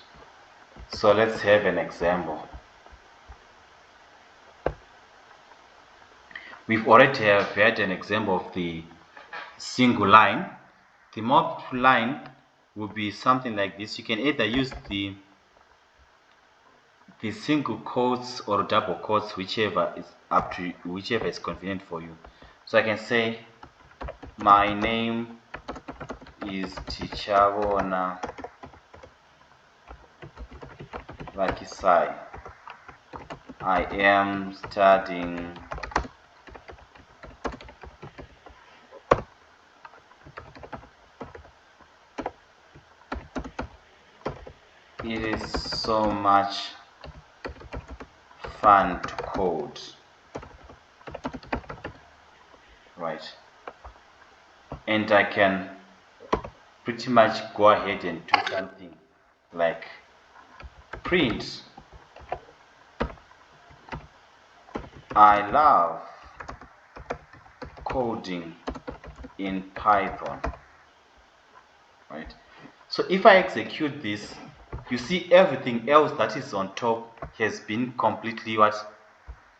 So let's have an example. We've already had an example of the single line. The multiple line would be something like this. You can either use the single quotes or double quotes, whichever is up to you, whichever is convenient for you. So I can say my name is Tichabona Vakisai. I am studying it is so much fun to code. Right. And I can pretty much go ahead and do something like print I love coding in Python. Right. So if I execute this, you see everything else that is on top has been completely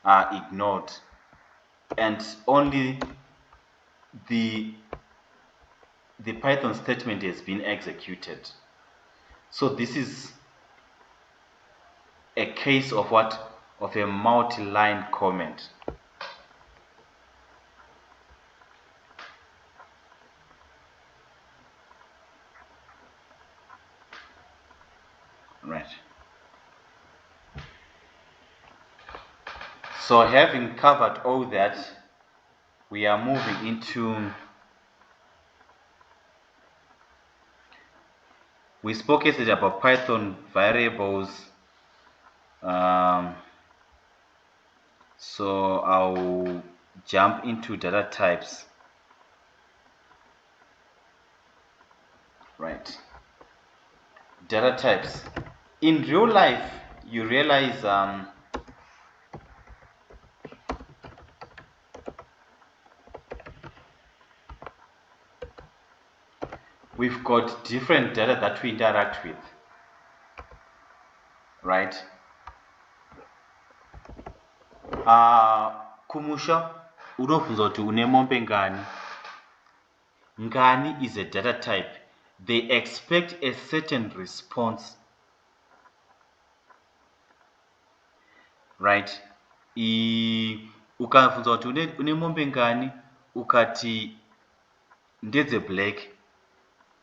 ignored, and only the Python statement has been executed. So this is a case of what? Of a multi-line comment. Right. So having covered all that, we are moving into, we spoke yesterday about Python variables. So I'll jump into data types. Right. Data types. In real life, you realize we've got different data that we interact with, right? Kumusha unobvunza kuti une mombe ngani. Ngani is a data type. They expect a certain response, right? Ukabvunza kuti une mombe ngani, ukati ndedze black,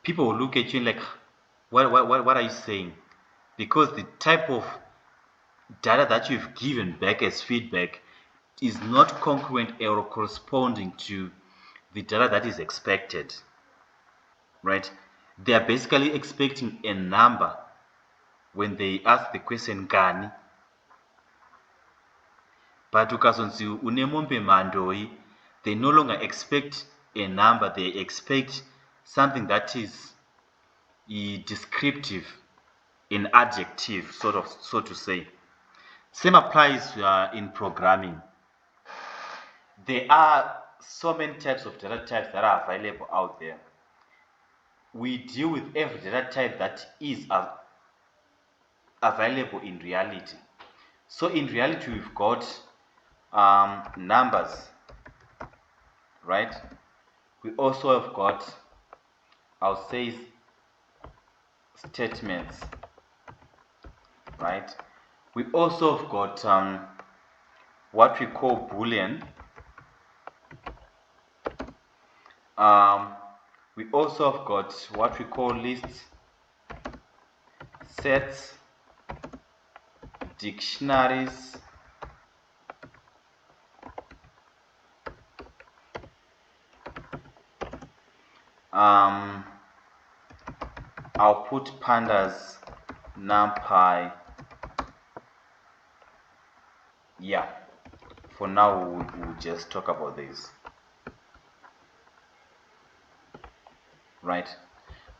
people will look at you like, what are you saying? Because the type of data that you've given back as feedback is not congruent or corresponding to the data that is expected, right? They are basically expecting a number when they ask the question ngani. But ukazonzi une mombe mandoi, they no longer expect a number, they expect something that is descriptive, in adjective, so to say. Same applies in programming. There are so many types of data types that are available out there. We deal with every data type that is available in reality. So in reality, we've got numbers, right? We also have got, I'll say, statements, right? We also have got what we call Boolean. We also have got what we call lists, sets, dictionaries, I'll put pandas, numpy. Yeah, for now we'll just talk about this, right?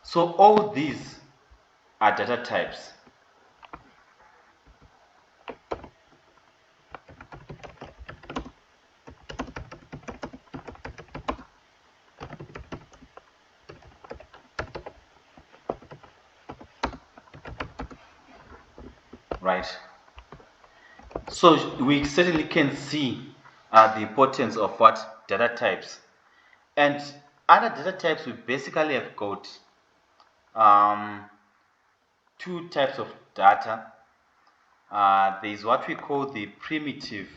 So all these are data types. Right. So we certainly can see the importance of what data types. And other data types, we basically have got two types of data. There is what we call the primitive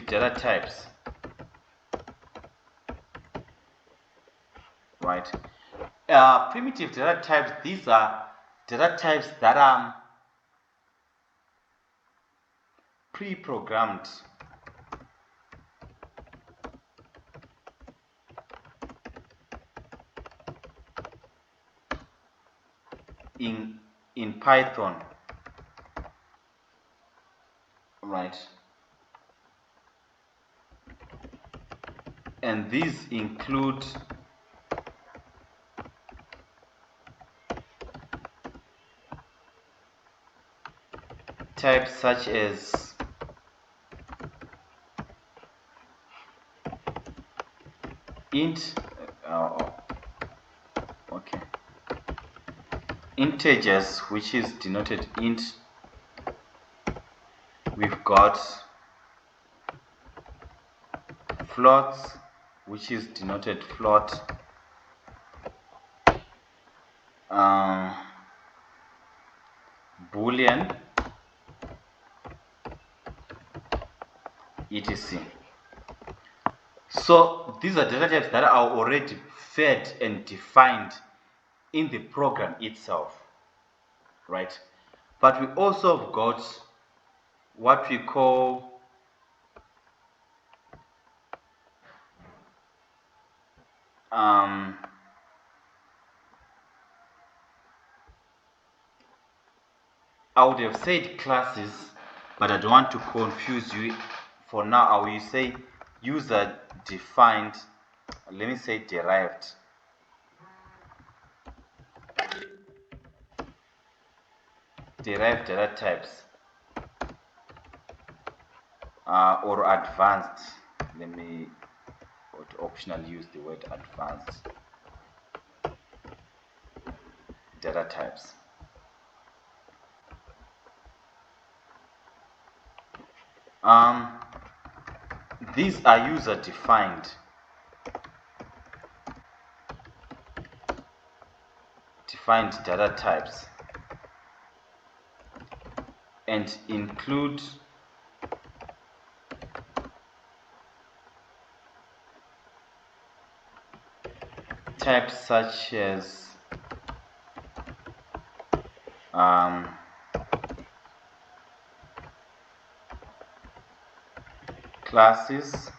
data types, right? Primitive data types, these are data types that are pre-programmed. In Python, right? And these include types such as int, okay, integers, which is denoted int. We've got floats, which is denoted float. Boolean, etc. So these are data types that are already fed and defined in the program itself, right? But we also have got what we call I would have said classes, but I don't want to confuse you. For now, I will say user defined, let me say derived. Derived data types or advanced. Let me optionally use the word advanced data types. These are user defined data types and include types such as classes,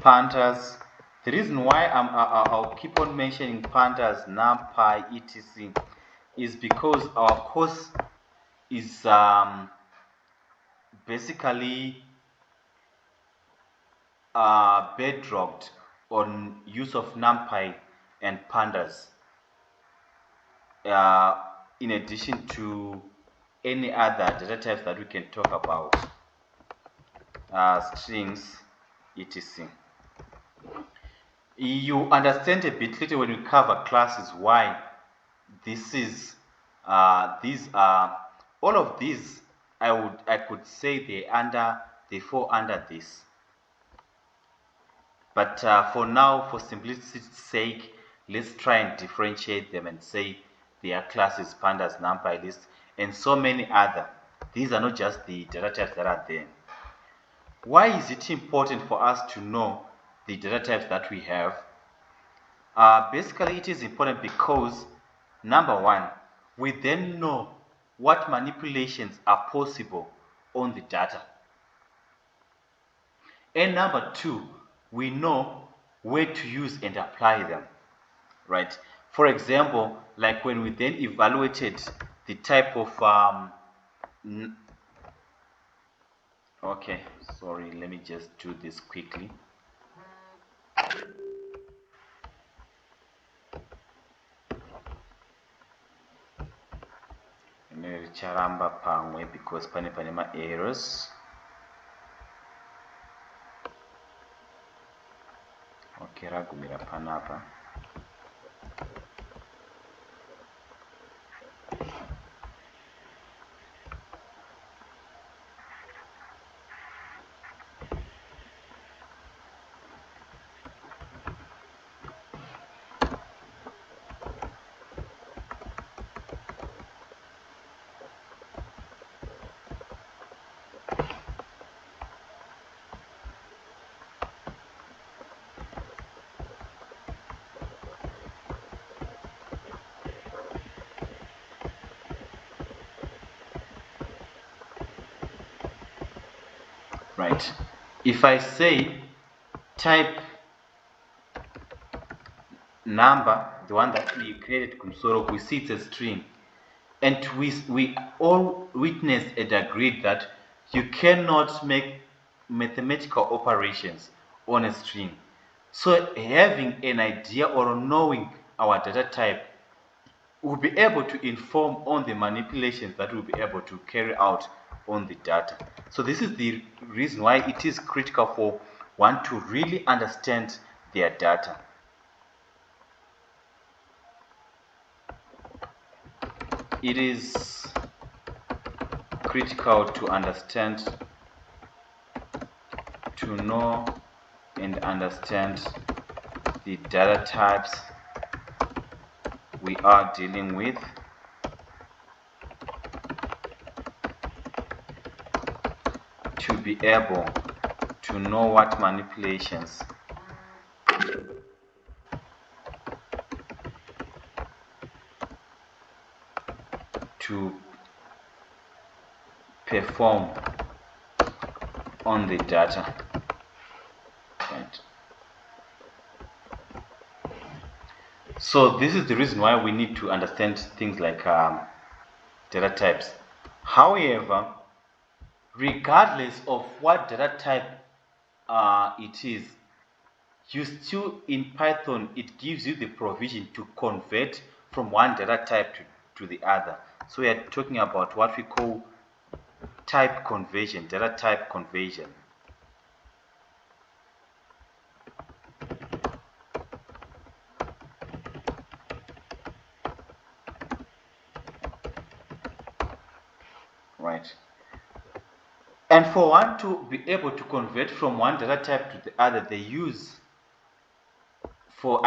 pointers. The reason why I'll keep on mentioning pointers, numpy, etc. is because our course is basically bedrocked on use of numpy and pandas. in addition to any other data types that we can talk about, strings, etc. You understand a bit later when we cover classes why this is these are all of these. I could say they fall under this, but for now, for simplicity's sake, let's try and differentiate them and say they are classes, pandas, numpy, list, and so many other. These are not just the data types that are there. Why is it important for us to know the data types that we have? Basically, it is important because, number one, we then know what manipulations are possible on the data. And number two, we know where to use and apply them, right? For example, like when we then evaluated the type of, okay, sorry, let me just do this quickly. Richaramba pamwe because pane ma errors. Okay, ragumira panapa. Right. If I say type number, the one that we created Kumsoro, we see it's a string. And we all witnessed and agreed that you cannot make mathematical operations on a string. So having an idea or knowing our data type, we'll be able to inform on the manipulations that we'll be able to carry out on the data. So this is the reason why it is critical for one to really understand their data. It is critical to understand, to know and understand the data types we are dealing with, to be able to know what manipulations to perform on the data. Right. So this is the reason why we need to understand things like data types. However, regardless of what data type it is, you still, in Python, it gives you the provision to convert from one data type to the other. So we are talking about what we call type conversion, data type conversion. Right. And for one to be able to convert from one data type to the other, they use, for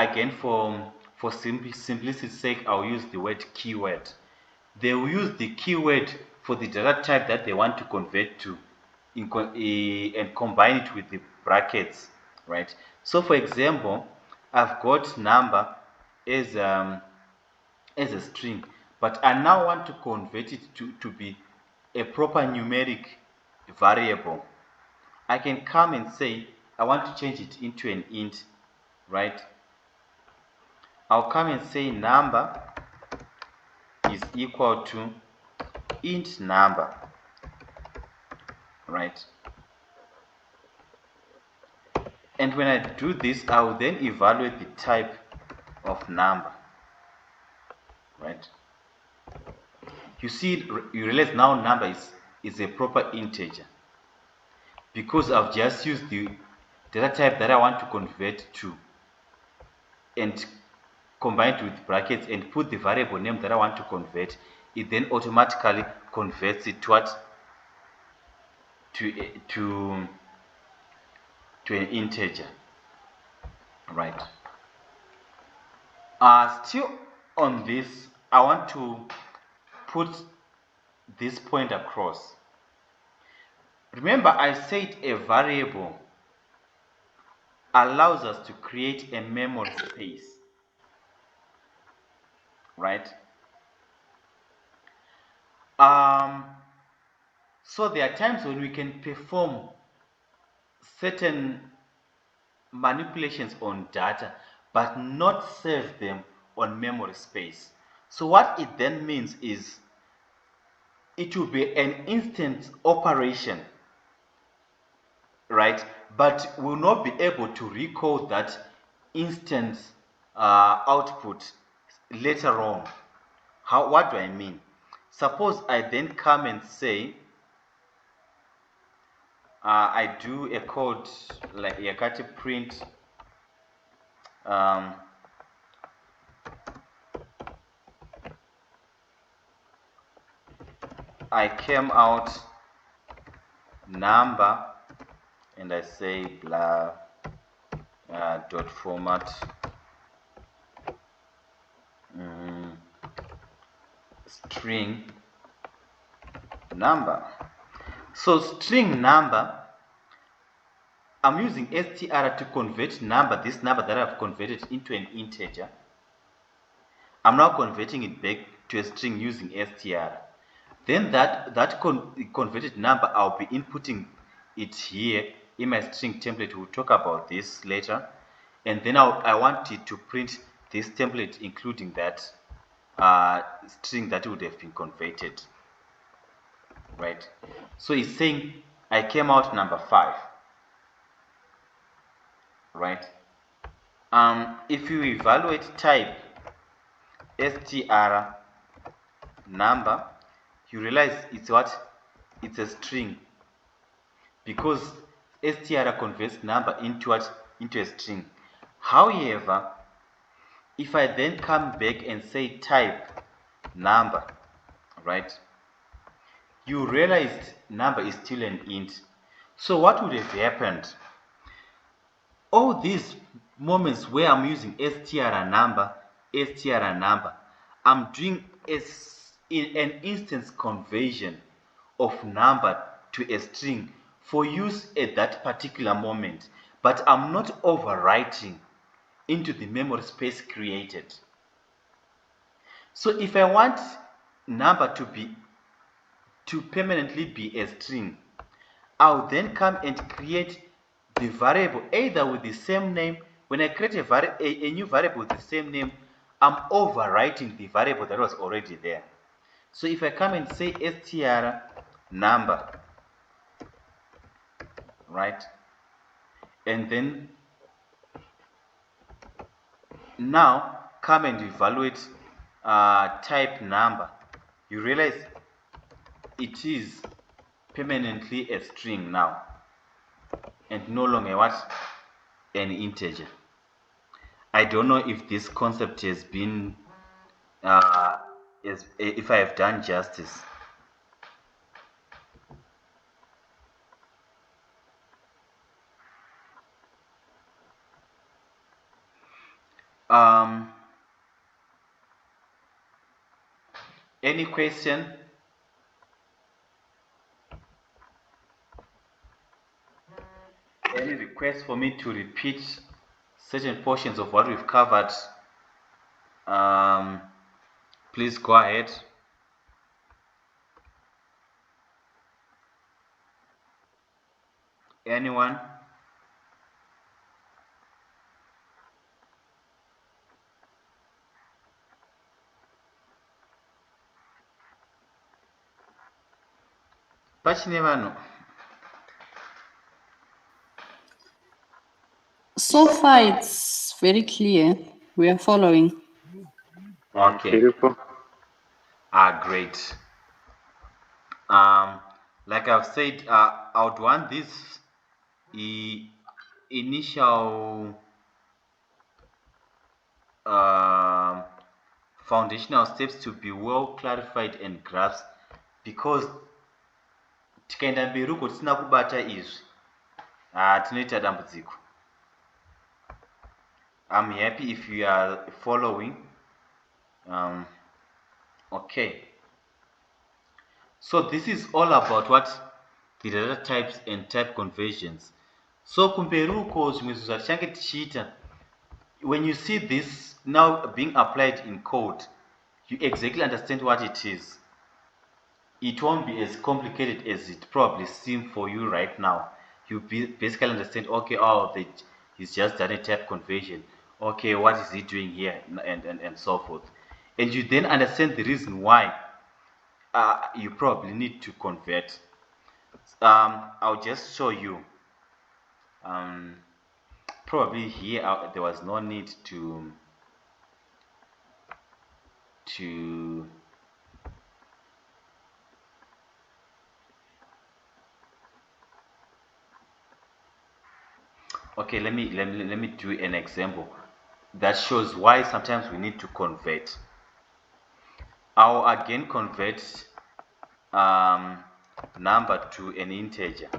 simplicity's sake, I'll use the word keyword. They will use the keyword for the data type that they want to convert to and combine it with the brackets, right? So for example, I've got number as a string, but I now want to convert it to be a proper numeric variable. I can come and say I want to change it into an int, right? I'll come and say number is equal to int number, right? And when I do this, I will then evaluate the type of number, right? You see, you realize now number is a proper integer because I've just used the data type that I want to convert to and combined with brackets and put the variable name that I want to convert. It then automatically converts it to what? To an integer, right? Still on this, I want to put this point across. Remember, I said a variable allows us to create a memory space, right? So there are times when we can perform certain manipulations on data, but not save them on memory space. So what it then means is it will be an instant operation, right? But we'll not be able to recall that instant output later on. What do I mean? Suppose I then come and say, I do a code like yakati print I came out number and I say blah dot format string number. So string number, I'm using str to convert number, this number that I've converted into an integer. I'm now converting it back to a string using str. Then that converted number, I'll be inputting it here in my string template. We'll talk about this later. And then I want it to print this template, including that string that would have been converted, right? So it's saying I came out number 5, right? If you evaluate type str number, you realize it's what? It's a string, because str converts number into what? Into a string. However, if I then come back and say type number, right, you realize number is still an int. So what would have happened? All these moments where I'm using str number, I'm doing an instance conversion of number to a string for use at that particular moment, but I'm not overwriting into the memory space created. So if I want number to permanently be a string, I'll then come and create the variable either with the same name. When I create a new variable with the same name, I'm overwriting the variable that was already there. So if I come and say str number, right, and then now come and evaluate type number, you realize it is permanently a string now and no longer what? An integer. I don't know if this concept has been if I have done justice. Any question? Any request for me to repeat certain portions of what we've covered? Please go ahead. Anyone? Pachinevano. So far, it's very clear. We are following. Okay. Beautiful. Great. like I've said, I would want this initial foundational steps to be well clarified and grasped, because tikaenda mberi uko tisina kubata izvi tinoita dambudziko. I'm happy if you are following. Okay, so this is all about what the data types and type conversions. So kumberi uko zvimwe zvinhu zvatichange tichiita, when you see this now being applied in code, you exactly understand what it is. It won't be as complicated as it probably seems for you right now. You basically understand, okay, oh, he's just done a type conversion. Okay, what is he doing here, and so forth. And you then understand the reason why you probably need to convert. I'll just show you. Probably here there was no need to okay, let me do an example that shows why sometimes we need to convert. I'll again convert number to an integer.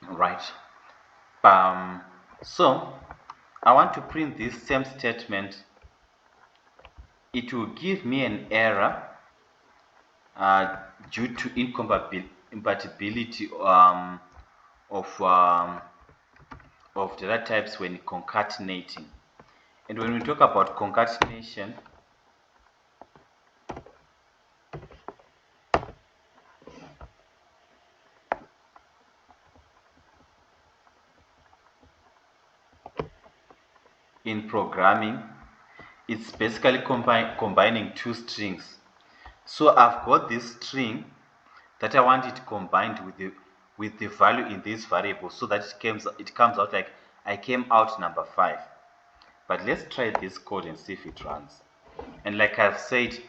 Right. So I want to print this same statement. It will give me an error due to incompatibility of data types when concatenating. And when we talk about concatenation, in programming, it's basically combining two strings. So I've got this string that I want it combined with the value in this variable, so that it comes out like I came out number 5. But let's try this code and see if it runs. And like I've said,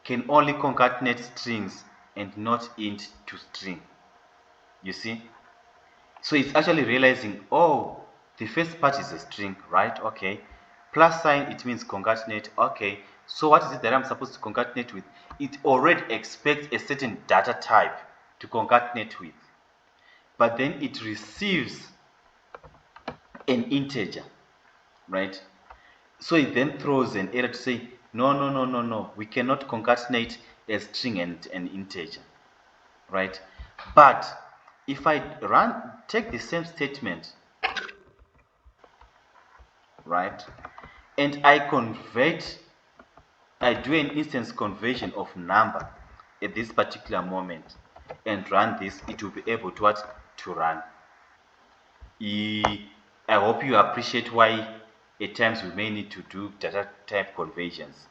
can only concatenate strings and not int to string. You see? So it's actually realizing, oh, the first part is a string, right? Okay. Plus sign, it means concatenate. Okay. So what is it that I'm supposed to concatenate with? It already expects a certain data type to concatenate with. But then it receives an integer, right? So it then throws an error to say, no, we cannot concatenate a string and an integer, right? But if I take the same statement, right, and I do an instance conversion of number at this particular moment and run this, it will be able to run. I hope you appreciate why at times we may need to do data type conversions.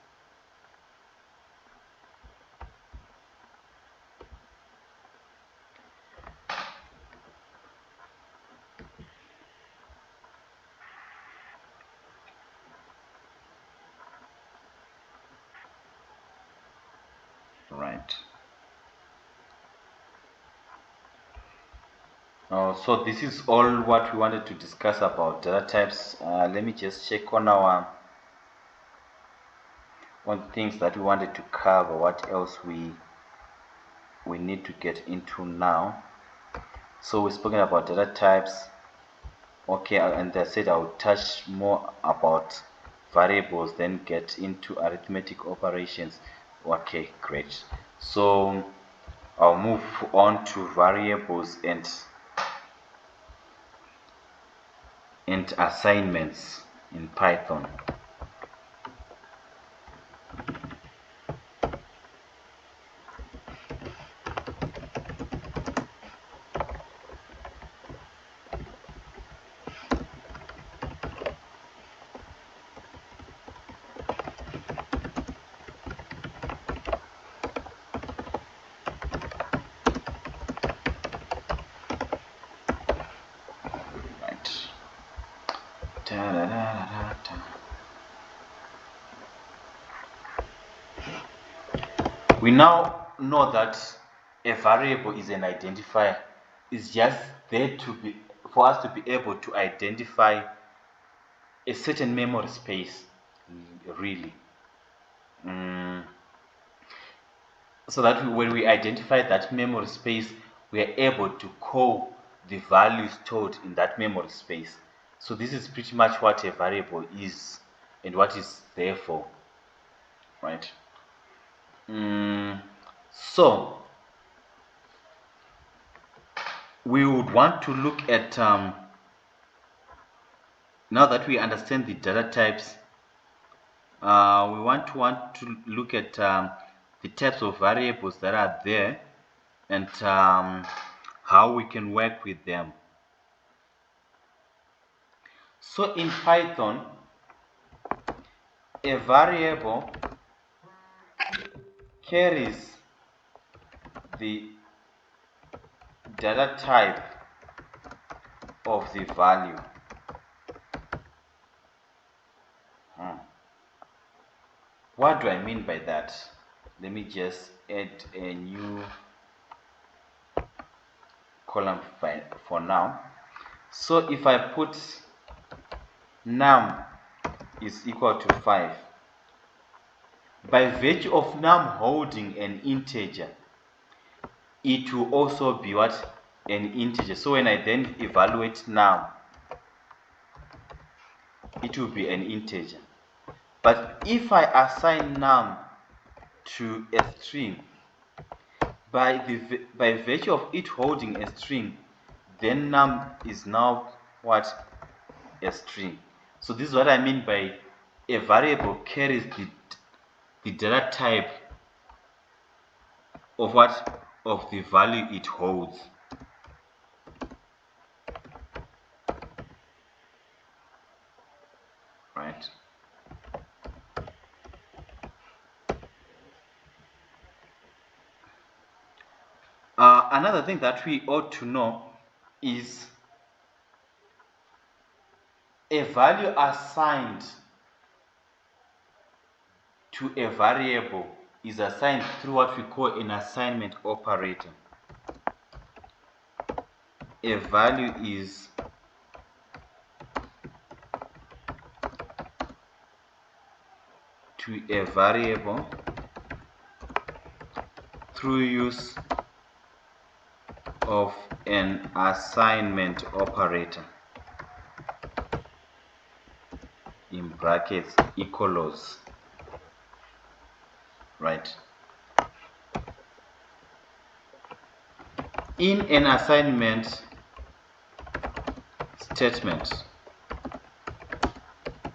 Right. So this is all what we wanted to discuss about data types. Let me just check on things that we wanted to cover. What else we need to get into now? So we've spoken about data types. Okay, and I said I would touch more about variables, then get into arithmetic operations. Okay, great. So I'll move on to variables and assignments in Python. We now know that a variable is an identifier. It's just there to be for us to be able to identify a certain memory space, really. So that when we identify that memory space, we are able to call the values stored in that memory space. So this is pretty much what a variable is and what is there for, right? So we would want to look at now that we understand the data types, we want to look at the types of variables that are there and how we can work with them. So in Python, a variable carries the data type of the value. What do I mean by that? Let me just add a new column for now. So if I put num is equal to 5, by virtue of num holding an integer, it will also be what? An integer. So when I then evaluate num, it will be an integer. But if I assign num to a string, by virtue of it holding a string, then num is now what? A string. So this is what I mean by a variable carries the data type of what? Of the value it holds. Right. Another thing that we ought to know is a value assigned to a variable is assigned through what we call an assignment operator. A value is to a variable through use of an assignment operator, in brackets equals, right? In an assignment statement,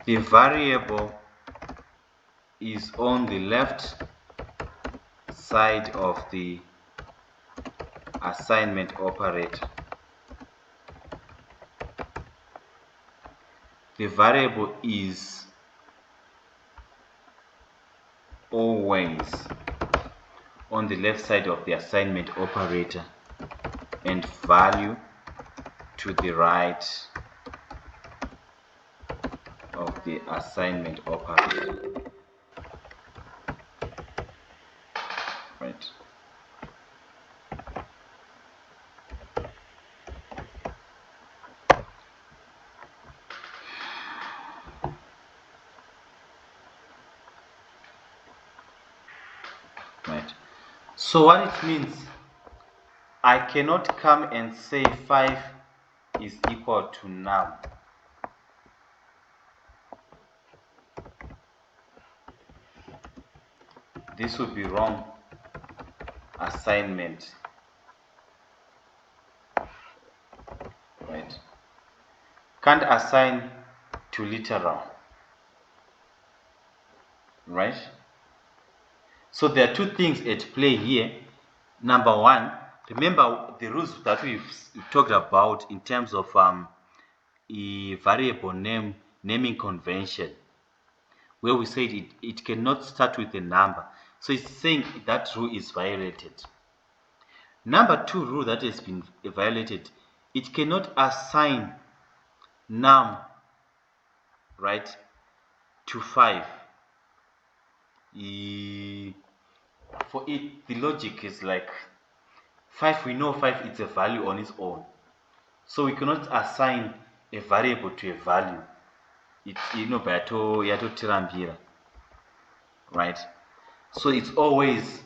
the variable is on the left side of the assignment operator. The variable is always on the left side of the assignment operator and value to the right of the assignment operator. Right. Right. So what it means, I cannot come and say 5 is equal to num. This would be wrong assignment. Right. Can't assign to literal. Right. So there are two things at play here. Number one, remember the rules that we've talked about in terms of a variable naming convention, where we said it cannot start with a number. So it's saying that rule is violated. Number two rule that has been violated, it cannot assign num, right, to 5. for it, the logic is like 5, we know 5 is a value on its own. So we cannot assign a variable to a value. It's right? So it's always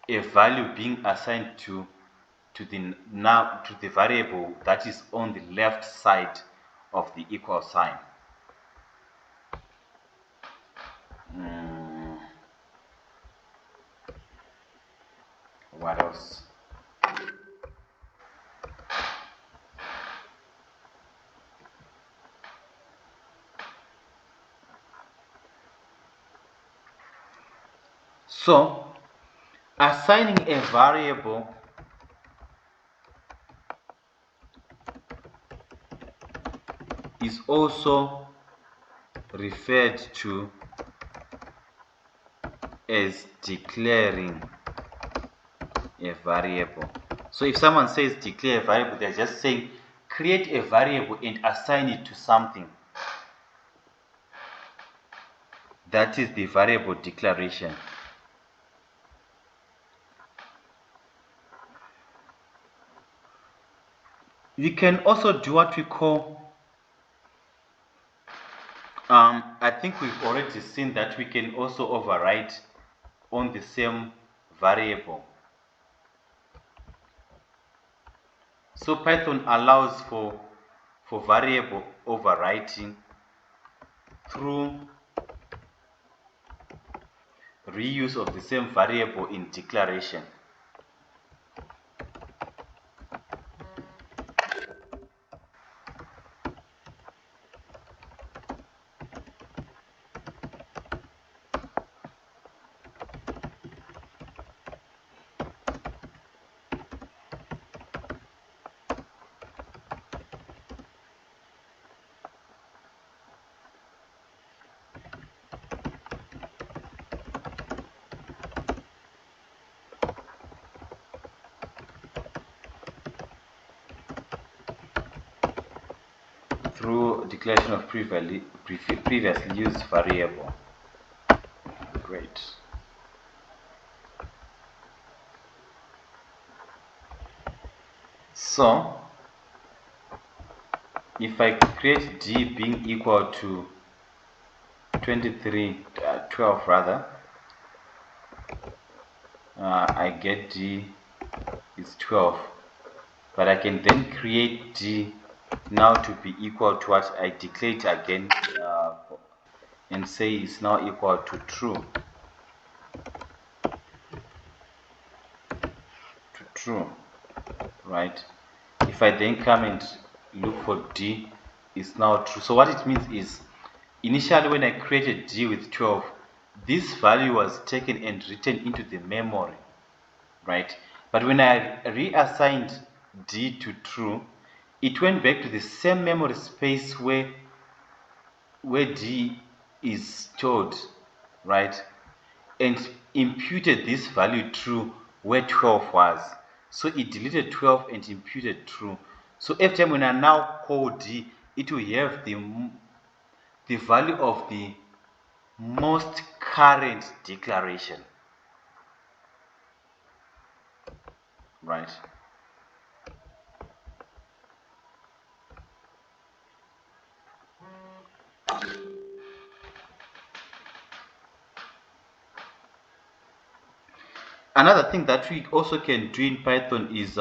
a value being assigned to the variable that is on the left side of the equal sign. What else? So assigning a variable is also referred to as declaring a variable. So if someone says declare a variable, they're just saying create a variable and assign it to something. That is the variable declaration. We can also do what we call, I think we've already seen that we can also override on the same variable. So Python allows for variable overwriting through reuse of the same variable in declaration. Through declaration of previously used variable. Great. So if I create d being equal to 12 rather, I get d is 12, but I can then create d now to be equal to what I declared again, and say it's now equal to true. Right? If I then come and look for d, it's now true. So what it means is, initially when I created d with 12, this value was taken and written into the memory, right? But when I reassigned d to true, it went back to the same memory space where d is stored, right? And imputed this value true where 12 was. So it deleted 12 and imputed true. So every time when I now call d, it will have the value of the most current declaration, right? Another thing that we also can do in Python is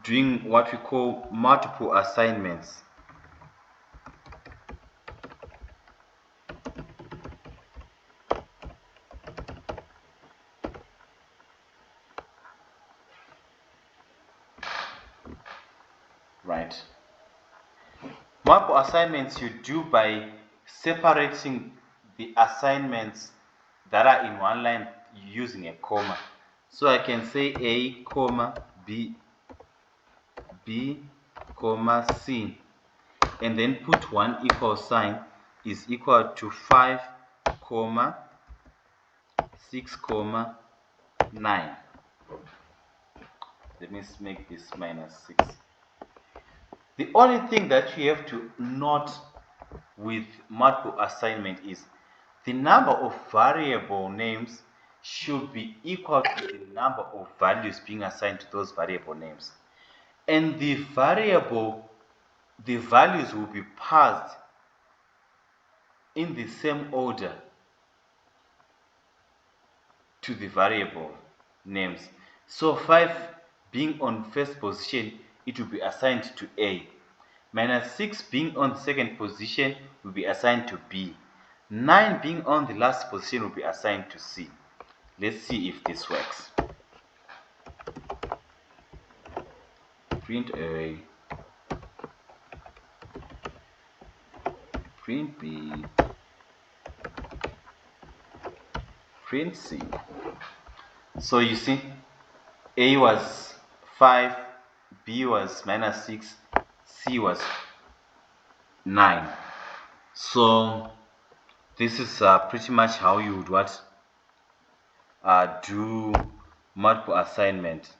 doing what we call multiple assignments. Right. Multiple assignments you do by separating the assignments that are in one line using a comma. So I can say A, comma, B, comma, C, and then put one equal sign is equal to 5, comma, 6, comma, 9. Let me make this minus 6. The only thing that you have to note with multiple assignment is the number of variable names should be equal to the number of values being assigned to those variable names. And the values will be passed in the same order to the variable names. So 5 being on first position, it will be assigned to A. Minus 6 being on the second position will be assigned to B. 9 being on the last position will be assigned to C. Let's see if this works. Print A, print B, print C. So you see, A was 5, B was minus 6, C was 9. So this is pretty much how you would do multiple assignment.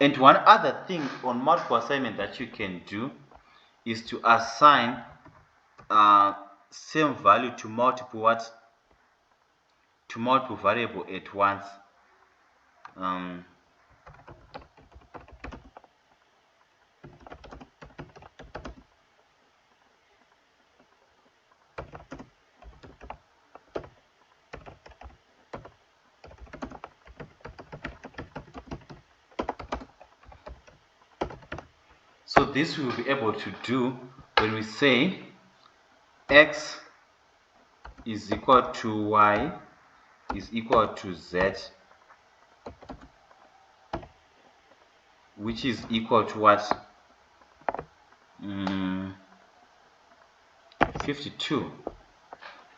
And one other thing on multiple assignment that you can do is to assign same value to multiple variable at once. So this we will be able to do when we say x is equal to y is equal to z, which is equal to what? 52,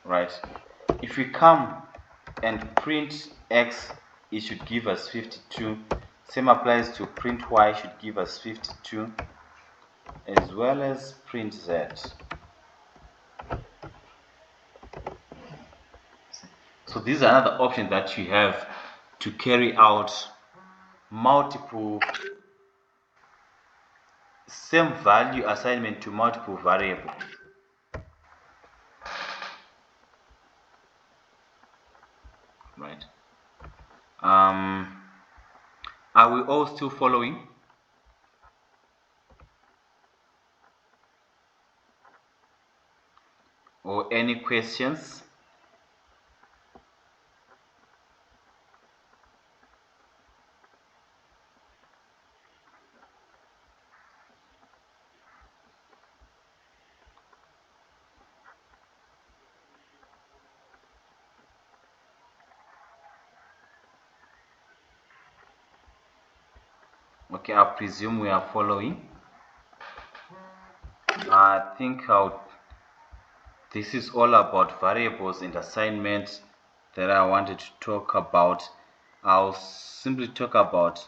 right? If we come and print x, it should give us 52. Same applies to print y, should give us 52, as well as print z. So these are another option that you have to carry out multiple same value assignment to multiple variables. Right. Are we all still following? Or any questions? Okay, I presume we are following. I think this is all about variables and assignments that I wanted to talk about. I'll simply talk about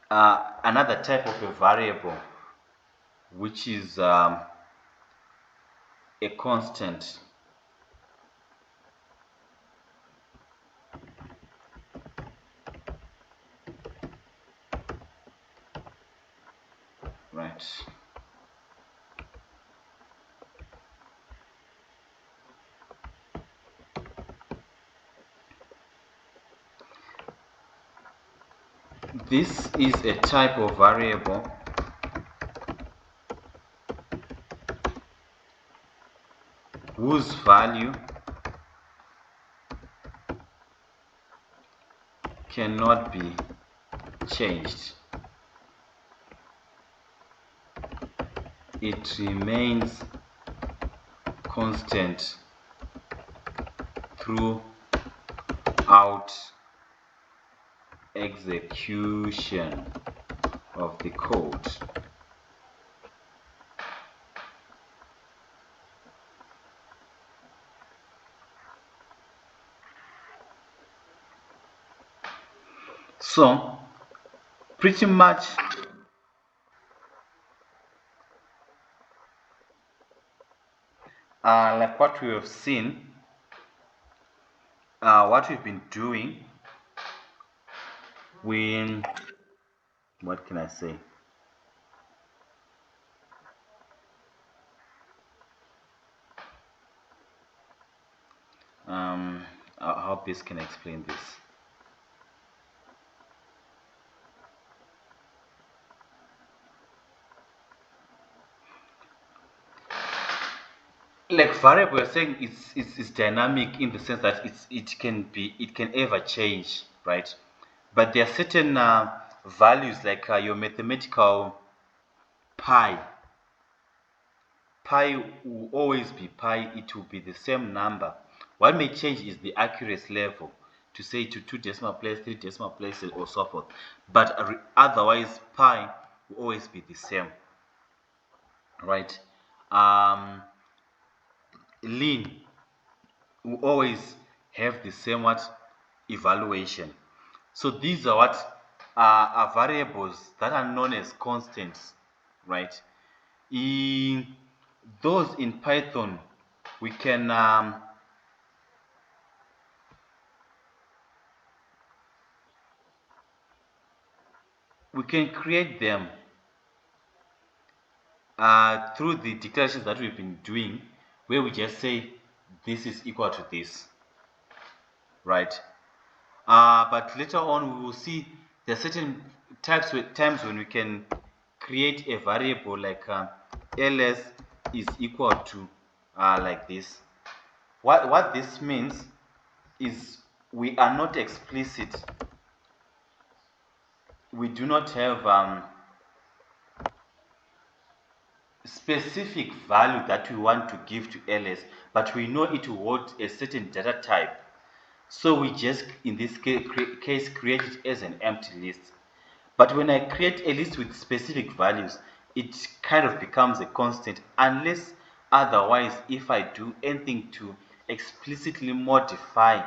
another type of a variable, which is a constant. Right. This is a type of variable whose value cannot be changed. It remains constant throughout execution of the code. So pretty much like what we have seen, what we've been doing, what can I say? I hope this can explain this. Like variable, we're saying it's dynamic in the sense that it can ever change, right? But there are certain values like your mathematical pi. Pi will always be pi. It will be the same number. What may change is the accuracy level, to say to 2 decimal places, 3 decimal places, or so forth. But otherwise, pi will always be the same, right? Lean will always have the same what evaluation. So these are what are variables that are known as constants, right? In those in Python, we can create them through the declarations that we've been doing, where we just say this is equal to this, right? But later on we will see there are certain times when we can create a variable like ls is equal to like this. What this means is we are not explicit. We do not have specific value that we want to give to ls, but we know it will hold a certain data type. So we just, in this case, create it as an empty list. But when I create a list with specific values, it kind of becomes a constant, unless otherwise, if I do anything to explicitly modify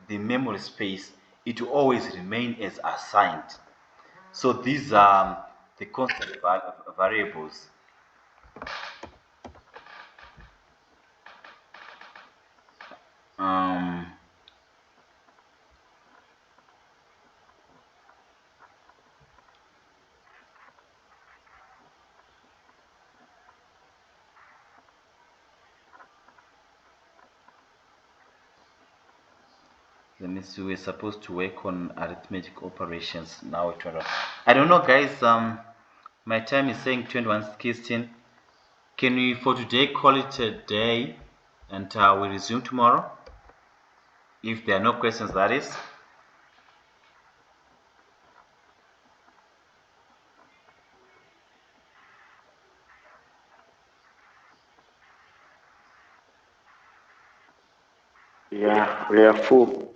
the memory space, it will always remain as assigned. So these are the constant variables. Um, Let me see. We're supposed to work on arithmetic operations now. I don't know, guys. My time is saying 21:16. Can we for today call it a day, and we resume tomorrow? If there are no questions, that is. Yeah, we are full.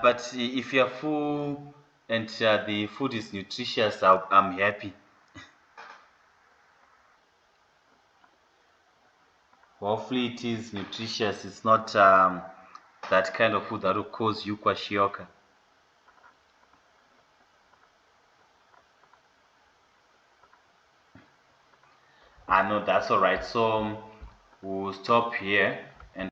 But if you're full and the food is nutritious, I'm happy. Hopefully it is nutritious. It's not that kind of food that will cause you kwashiorkor. I know, that's all right. So we'll stop here.